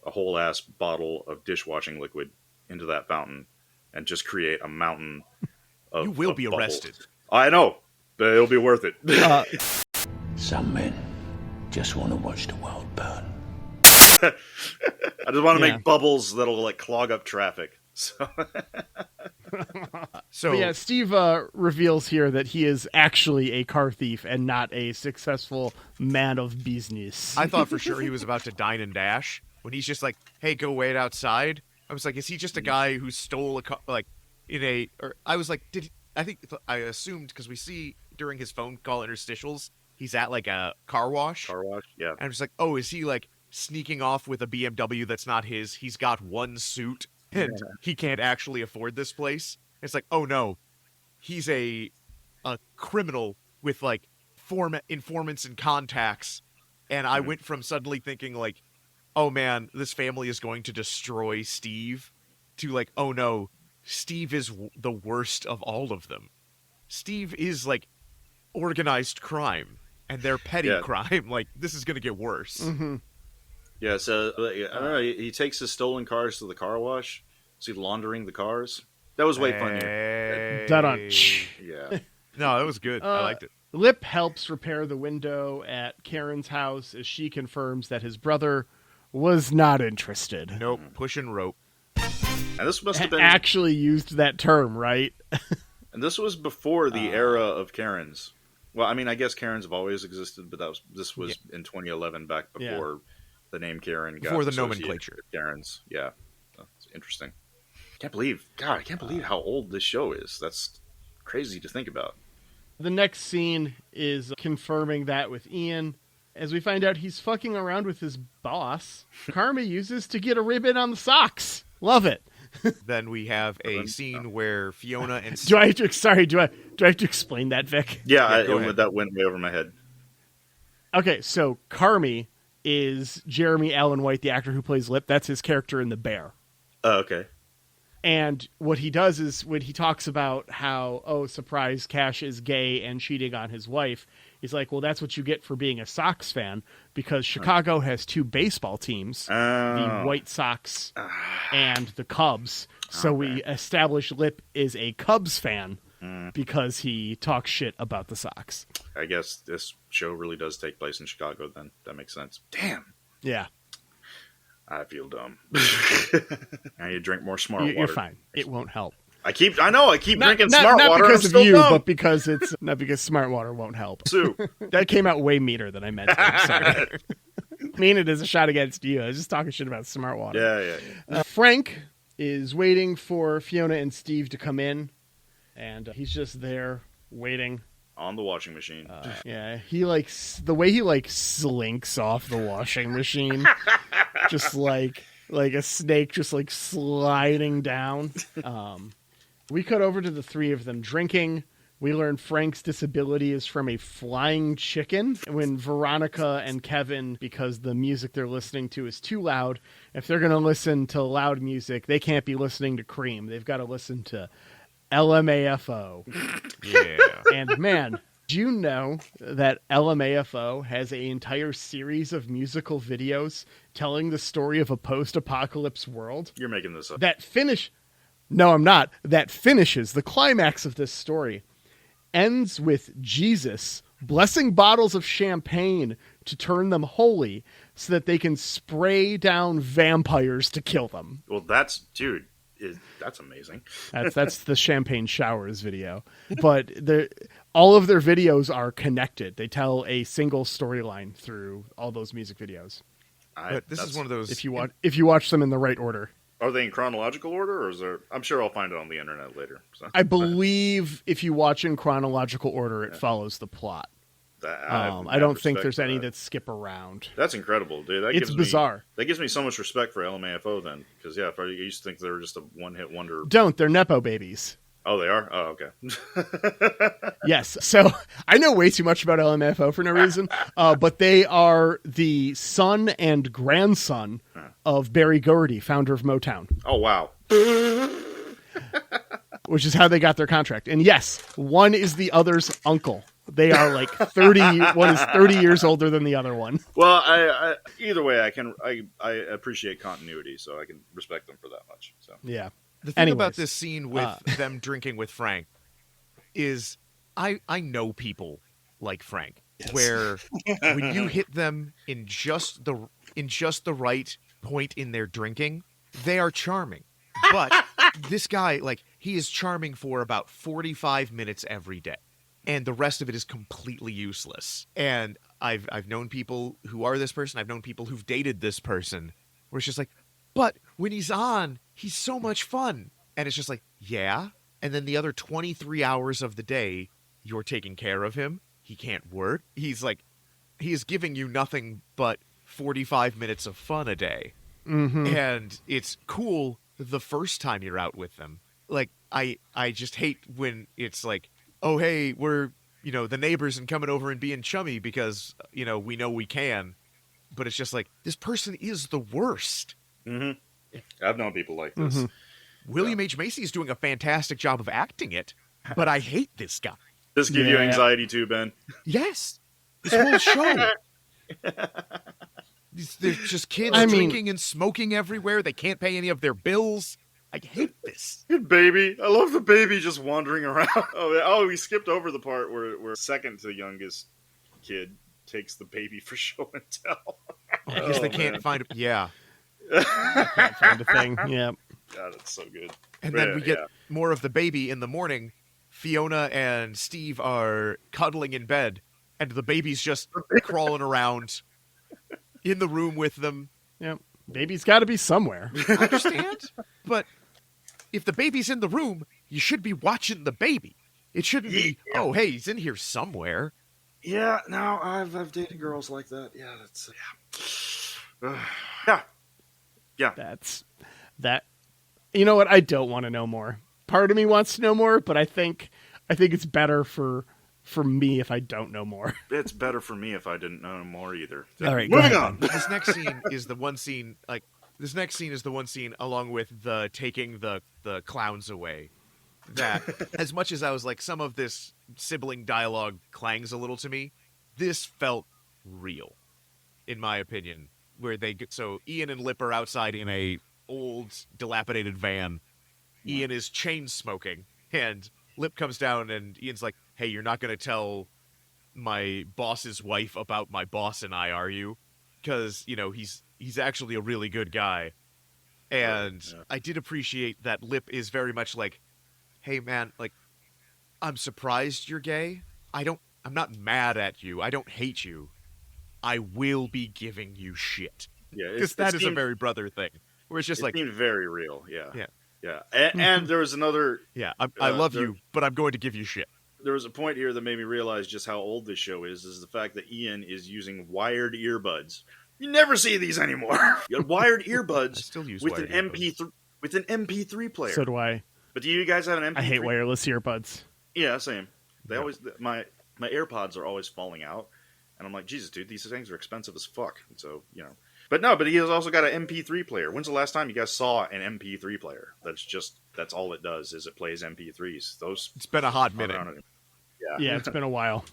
a whole ass bottle of dishwashing liquid into that fountain and just create a mountain of You will of be bubbles. arrested. I know, but it'll be worth it. Some men just want to watch the world burn. I just want to Yeah. make bubbles that'll like clog up traffic. So So But yeah, Steve reveals here that he is actually a car thief and not a successful man of business. I thought for sure he was about to dine and dash when he's just like, "Hey, go wait outside." I was like, "Is he just a guy who stole a car?" Like in a? Or I was like, "Did he, I assumed because we see during his phone call interstitials, he's at like a car wash, car wash, yeah. and I'm just like, oh, is he like sneaking off with a BMW that's not his? He's got one suit and he can't actually afford this place. It's like, oh no, he's a criminal with like informants and contacts. And I went from suddenly thinking like, oh man, this family is going to destroy Steve, to like, oh no, Steve is the worst of all of them. Steve is like organized crime and their petty crime. Like, this is going to get worse. Mm-hmm. Yeah, so I don't know. He takes his stolen cars to the car wash. Is he laundering the cars? That was way funnier. Hey. Da-dun-ch. Yeah. No, that was good. I liked it. Lip helps repair the window at Karen's house as she confirms that his brother was not interested. Nope, pushing rope. And this must have been Actually used that term, right? and this was before the era of Karens. Well, I mean, I guess Karens have always existed, but this was in 2011, back before the name Karen got Before the associated nomenclature. with Karens. Yeah. That's interesting. I can't believe how old this show is. That's crazy to think about. The next scene is confirming that with Ian, as we find out he's fucking around with his boss. Karma uses to get a ribbon on the socks. Love it. Then we have a scene where Fiona and Do I have to explain that, Vic? Yeah, go ahead. that went way over my head. Okay, so Carmy is Jeremy Allen White, the actor who plays Lip. That's his character in The Bear. Oh, okay. And what he does is when he talks about how, oh, surprise, Cash is gay and cheating on his wife, he's like, well, that's what you get for being a Sox fan, because Chicago has two baseball teams, the White Sox and the Cubs. So we establish Lip is a Cubs fan because he talks shit about the Sox. I guess this show really does take place in Chicago then. That makes sense. Damn. Yeah. I feel dumb. Now you drink more smart You're water. fine. It won't help. I keep drinking not, smart not water. because I'm of still you, dumb. but because it's not because smart water won't help. Sue. That came out way meaner than I meant. I'm sorry. I mean it as a shot against you. I was just talking shit about smart water. Yeah. Frank is waiting for Fiona and Steve to come in, and he's just there waiting. On the washing machine. Yeah, he the way he slinks off the washing machine, just like a snake, just like sliding down. We cut over to the three of them drinking. We learn Frank's disability is from a flying chicken. When Veronica and Kevin, because the music they're listening to is too loud, if they're going to listen to loud music, they can't be listening to Cream. They've got to listen to LMAFO. yeah. And man, Do you know that LMAFO has an entire series of musical videos telling the story of a post-apocalypse world? You're making this up. No, I'm not. That finishes the climax of this story. Ends with Jesus blessing bottles of champagne to turn them holy so that they can spray down vampires to kill them. Well, that's amazing. That's the champagne showers video. But all of their videos are connected. They tell a single storyline through all those music videos. But this is one of those. If you watch them in the right order. Are they in chronological order, or is there? I'm sure I'll find it on the internet later. So. I believe if you watch in chronological order, it follows the plot. I don't think there's any that skip around. That's incredible, dude. It's bizarre. That gives me so much respect for LMAFO then, because I used to think they were just a one-hit wonder. They're Nepo babies. Oh, they are? Oh, okay. Yes. So I know way too much about LMFO for no reason, but they are the son and grandson of Berry Gordy, founder of Motown. Oh, wow. Which is how they got their contract. And yes, one is the other's uncle. They are like 30. One is 30 years older than the other one. Well, I either way, I appreciate continuity, so I can respect them for that much. So yeah. The thing about this scene with them drinking with Frank is I know people like Frank, where when you hit them in just the right point in their drinking, they are charming. But this guy, like, he is charming for about 45 minutes every day, and the rest of it is completely useless. And I've known people who are this person. I've known people who've dated this person, where it's just like, but when he's on, he's so much fun. And it's just like, yeah. And then the other 23 hours of the day, you're taking care of him. He can't work. He is giving you nothing but 45 minutes of fun a day. Mm-hmm. And it's cool the first time you're out with them. Like, I just hate when it's like, oh, hey, we're, the neighbors and coming over and being chummy because, we know we can. But it's just like, this person is the worst. Mm-hmm. I've known people like this. Mm-hmm. William H. Macy is doing a fantastic job of acting it, but I hate this guy. Does this give you anxiety too, Ben? Yes. This whole show. There's just kids drinking and smoking everywhere. They can't pay any of their bills. I hate this. Good baby. I love the baby just wandering around. Oh, we skipped over the part where second to youngest kid takes the baby for show and tell. Because they can't find it. Yeah. Can't find a thing. Yeah. God, it's so good. And then we get more of the baby in the morning. Fiona and Steve are cuddling in bed, and the baby's just crawling around in the room with them. Yep. Baby's got to be somewhere. I understand, but if the baby's in the room, you should be watching the baby. It shouldn't be, oh, hey, he's in here somewhere. Yeah, no, I've dated girls like that. Yeah, that's yeah. That's that. You know what? I don't want to know more. Part of me wants to know more, but I think it's better for me if I don't know more. It's better for me if I didn't know more either. All right, moving on. This next scene is the one scene, along with the taking the clowns away, that as much as I was like, some of this sibling dialogue clangs a little to me, this felt real, in my opinion. Where so Ian and Lip are outside in a old dilapidated van. Ian is chain smoking, and Lip comes down, and Ian's like, "Hey, you're not going to tell my boss's wife about my boss and I, are you? Because he's actually a really good guy." And I did appreciate that Lip is very much like, "Hey, man, like, I'm surprised you're gay. I'm not mad at you. I don't hate you. I will be giving you shit." Yeah, because that is a very brother thing. Where it's just it seemed very real. Yeah. Yeah. And there was another. Yeah, I love you, but I'm going to give you shit. There was a point here that made me realize just how old this show is the fact that Ian is using wired earbuds. You never see these anymore. You got wired earbuds I still use with wired an earbuds. with an MP3 player. So do I. But do you guys have an MP3? I hate wireless earbuds. Yeah, same. They always my AirPods are always falling out, and I'm like, Jesus, dude, these things are expensive as fuck. And so But he has also got an MP3 player. When's the last time you guys saw an MP3 player? That's all it does is it plays MP3s. It's been a hot minute. Yeah, Yeah, it's been a while.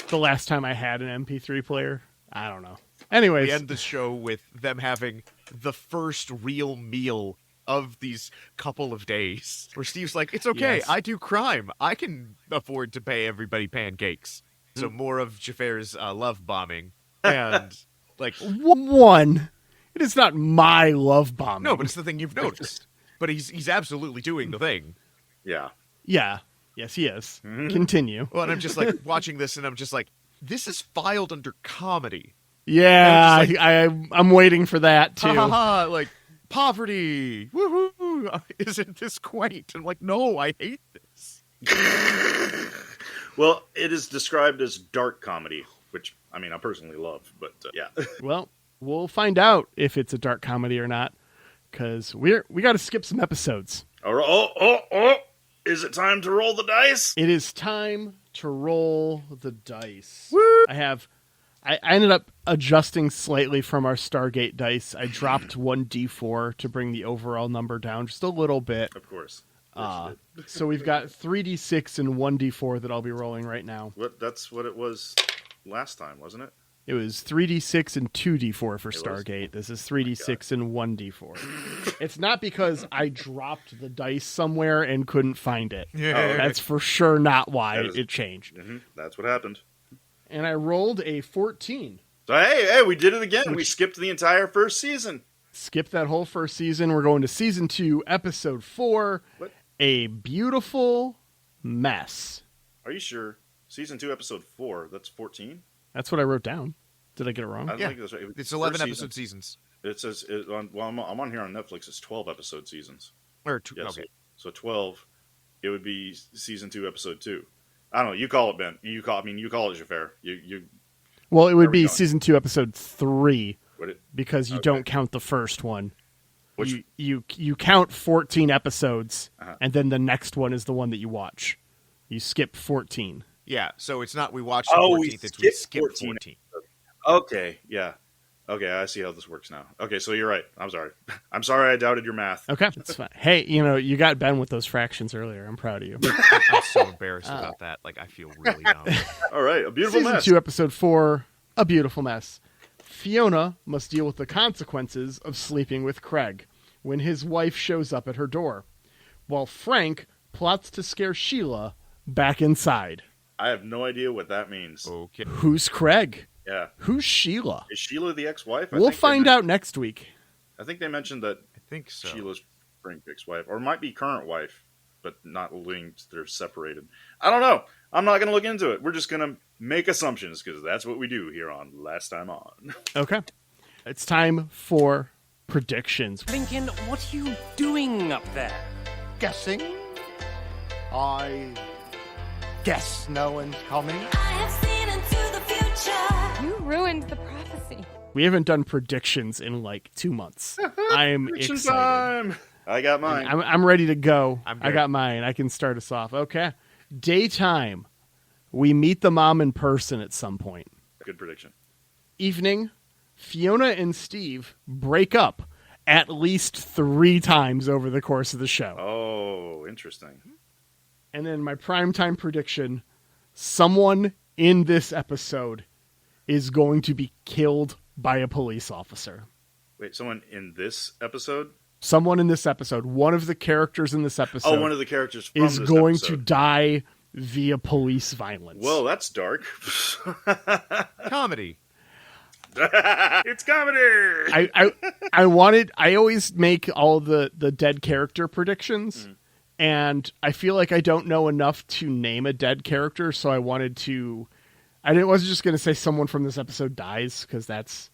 The last time I had an MP3 player, I don't know. Anyways, We end the show with them having the first real meal of these couple of days. Where Steve's like, it's okay, Yes. I do crime. I can afford to pay everybody pancakes. So more of Xhafer's love bombing. And, like, one, it is not my love bombing. no, but it's the thing you've noticed. But he's absolutely doing the thing. Yeah. Yeah. Yes, he is. Continue. Well, and I'm just like watching this and I'm just like, this is filed under comedy. Yeah, And I'm I'm waiting for that, Ha too. ha ha, like, poverty. Woohoo. Isn't this quaint? I'm like, no, I hate this. Well, it is described as dark comedy, which, I mean, I personally love, but yeah. Well, we'll find out if it's a dark comedy or not, because we got to skip some episodes. Oh, is it time to roll the dice? It is time to roll the dice. I ended up adjusting slightly from our Stargate dice. I dropped 1d4 to bring the overall number down just a little bit. Of course. So we've got 3d6 and 1d4 that I'll be rolling right now. That's what it was last time, wasn't it? It was 3d6 and 2d4 for was? Stargate. This is 3d6 and 1d4. It's not because I dropped the dice somewhere and couldn't find it. Yeah. That's for sure not why That is- it changed. That's what happened. And I rolled a 14. So, hey, we did it again. We skipped the entire first season. Skip that whole first season. We're going to season 2, episode 4. What? A Beautiful Mess. Are you sure? Season 2, episode 4, that's 14? That's what I wrote down. Did I get it wrong? I don't Yeah. think that's right. It's First 11 season. episode seasons. It says, I'm on here on Netflix, it's 12 episode seasons. Or two, Yes. okay. So 12, it would be season 2, episode 2. I don't know. You call it, Ben. You call it Xhafer. Well, it would Where are we be going? season 2, episode 3, What it, because you don't count the first one. which, You count 14 episodes, Uh-huh. and then the next one is the one that you watch. You skip 14. Yeah, so it's not we watched the Oh, we 14th, it's we skipped skipped 14. 14. okay, yeah. Okay, I see how this works now. Okay, so you're right. I'm sorry. I'm sorry I doubted your math. Okay, that's fine. Hey, you got Ben with those fractions earlier. I'm proud of you. I'm so embarrassed about that. Like, I feel really dumb. All right, a beautiful Season mess. 2, episode 4, A Beautiful Mess. Fiona must deal with the consequences of sleeping with Craig when his wife shows up at her door, while Frank plots to scare Sheila back inside. I have no idea what that means. Okay. Who's Craig? Yeah. Who's Sheila? Is Sheila the ex-wife? We'll find out next week. I think they mentioned that I think so. Sheila's Frank's ex-wife, or it might be current wife, but not linked. They're separated. I don't know. I'm not going to look into it. We're just going to make assumptions because that's what we do here on Last Time On. Okay. It's time for predictions. Lincoln, what are you doing up there? Guessing? I guess no one's coming. You ruined the prophecy. We haven't done predictions in like 2 months. I'm Prediction excited. time! I got mine. I'm ready to go. I'm I good. got mine. I can start us off. Okay. Daytime. We meet the mom in person at some point. Good prediction. Evening. Fiona and Steve break up at least 3 times over the course of the show. Oh, interesting. And then my primetime prediction, someone in this episode is going to be killed by a police officer. Wait, someone in this episode? Someone in this episode, one of the characters in this episode, Oh, one of the characters from is this going to episode. die via police violence. Well, that's dark. Comedy. It's comedy. I always make all the dead character predictions, and I feel like I don't know enough to name a dead character, so I wanted to. Wasn't just going to say someone from this episode dies, because that's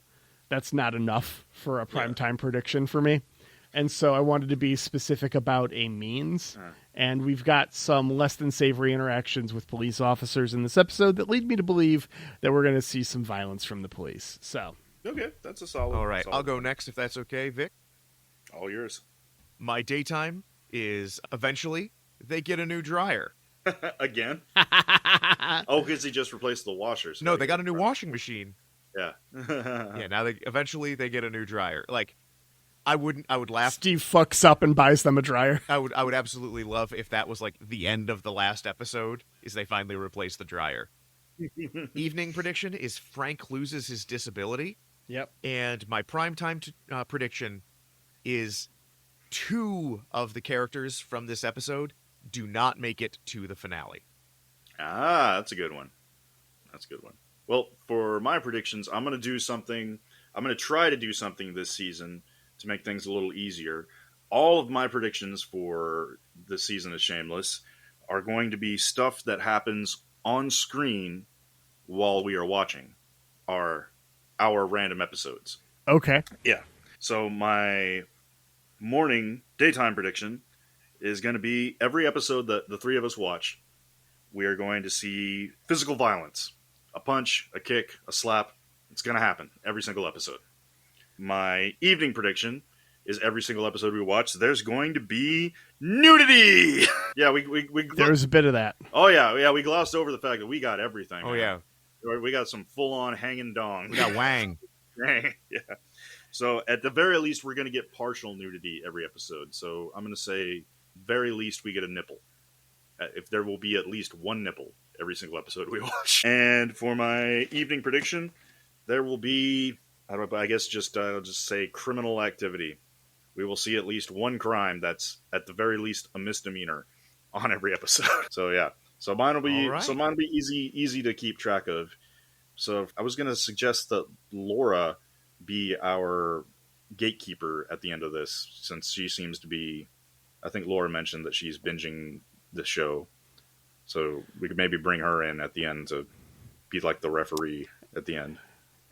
not enough for a primetime prediction for me. And so I wanted to be specific about a means. And we've got some less than savory interactions with police officers in this episode that lead me to believe that we're going to see some violence from the police. So, Okay, that's a solid. All right, solid. I'll go next if that's okay, Vic. All yours. My daytime is eventually they get a new dryer. Again? Oh, because he just replaced the washers. No, they got a new washing machine. Yeah. Yeah, now they eventually they get a new dryer. Like, I would laugh. Steve fucks up and buys them a dryer. I would absolutely love if that was like the end of the last episode, is they finally replace the dryer. Evening prediction is Frank loses his disability. Yep. And my primetime prediction is 2 of the characters from this episode do not make it to the finale. Ah, that's a good one. That's a good one. Well, for my predictions, I'm going to try to do something this season to make things a little easier. All of my predictions for the season of Shameless are going to be stuff that happens on screen while we are watching our random episodes. Okay. Yeah. So my daytime prediction is going to be every episode that the 3 of us watch, we are going to see physical violence. A punch, a kick, a slap. It's going to happen every single episode. My evening prediction is every single episode we watch, there's going to be nudity. Yeah, we There's a bit of that. Oh yeah, we glossed over the fact that we got everything. Oh, yeah. We got some full-on hanging dong. We got Wang. Yeah. So at the very least, we're going to get partial nudity every episode. So I'm going to say, very least, we get a nipple. If there will be at least one nipple every single episode we watch. And for my evening prediction, there will be, I guess I'll just say criminal activity. We will see at least one crime that's at the very least a misdemeanor on every episode. So yeah. So mine will be easy to keep track of. So I was going to suggest that Laura be our gatekeeper at the end of this, since she seems to be, I think Laura mentioned that she's binging the show. So we could maybe bring her in at the end to be like the referee at the end.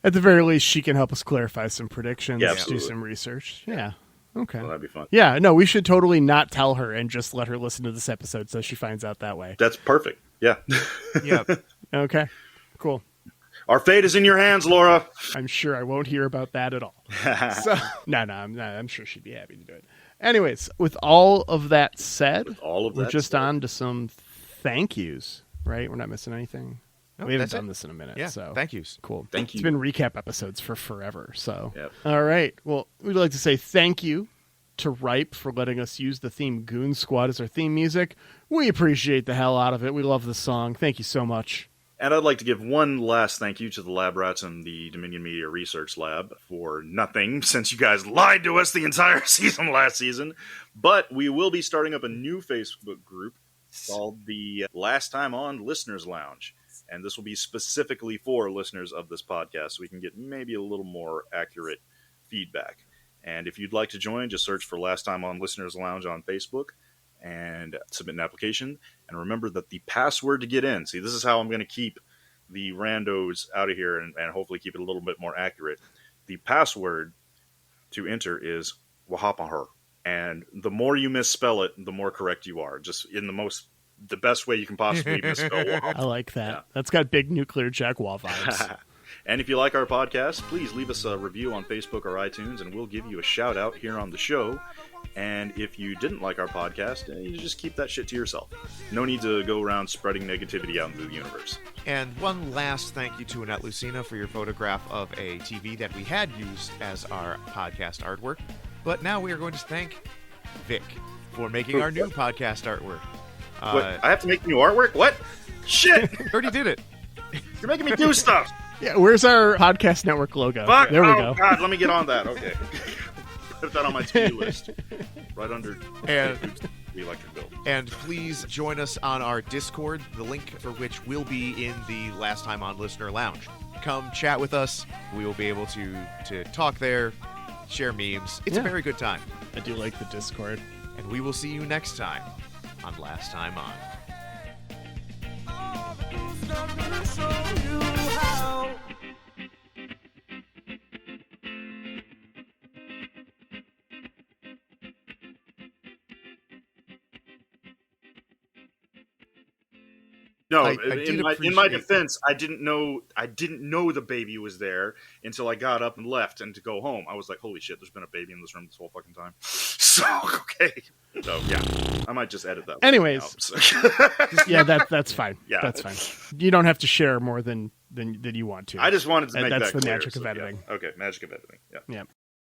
At the very least, she can help us clarify some predictions, Yeah, do some research. Yeah. Okay. So that'd be fun. Yeah, no, we should totally not tell her and just let her listen to this episode so she finds out that way. That's perfect. Yeah. Yeah. Okay. Cool. Our fate is in your hands, Laura. I'm sure I won't hear about that at all. So, no, I'm sure she'd be happy to do it. Anyways, with all of that said, we're just on to some thank yous, right? We're not missing anything. No, we haven't done this in a minute. Yeah, so thank yous. Cool. Thank you. It's been recap episodes for forever. So, Yep. All right. Well, we'd like to say thank you to Ripe for letting us use the theme Goon Squad as our theme music. We appreciate the hell out of it. We love the song. Thank you so much. And I'd like to give one last thank you to the Lab Rats and the Dominion Media Research Lab for nothing, since you guys lied to us the entire season last season. But we will be starting up a new Facebook group called the Last Time On Listeners Lounge. And this will be specifically for listeners of this podcast, so we can get maybe a little more accurate feedback. And if you'd like to join, just search for Last Time On Listeners Lounge on Facebook and submit an application. And remember that the password to get in, see, this is how I'm going to keep the randos out of here and hopefully keep it a little bit more accurate. The password to enter is Wahapahar. And the more you misspell it, the more correct you are. Just in the best way you can possibly misspell Wahapahar. I like that. Yeah. That's got big nuclear Jaguar vibes. And if you like our podcast, please leave us a review on Facebook or iTunes, and we'll give you a shout out here on the show. And if you didn't like our podcast, you just keep that shit to yourself. No need to go around spreading negativity out into the universe. And one last thank you to Annette Lucina for your photograph of a TV that we had used as our podcast artwork. But now we are going to thank Vic for making our new podcast artwork. What, I have to make new artwork? What? Shit! Already did it. You're making me do stuff! Yeah, where's our podcast network logo? Fuck! There we Oh, go. God, let me get on that. Okay. Put that on my to-do list. Right under And the electric bill. And please join us on our Discord, the link for which will be in the Last Time On Listener Lounge. Come chat with us. We will be able to talk there, share memes. It's a very good time. I do like the Discord. And we will see you next time on Last Time On. No, I did in my appreciate defense, I didn't know the baby was there until I got up and left and to go home. I was like, holy shit, there's been a baby in this room this whole fucking time. So, okay. So, yeah. I might just edit that. Anyways. Out, so. Yeah, that's fine. Yeah. That's fine. You don't have to share more than you want to. I just wanted to make That's that the clear, magic of editing. Yeah. Okay, magic of editing. Yeah. Yeah.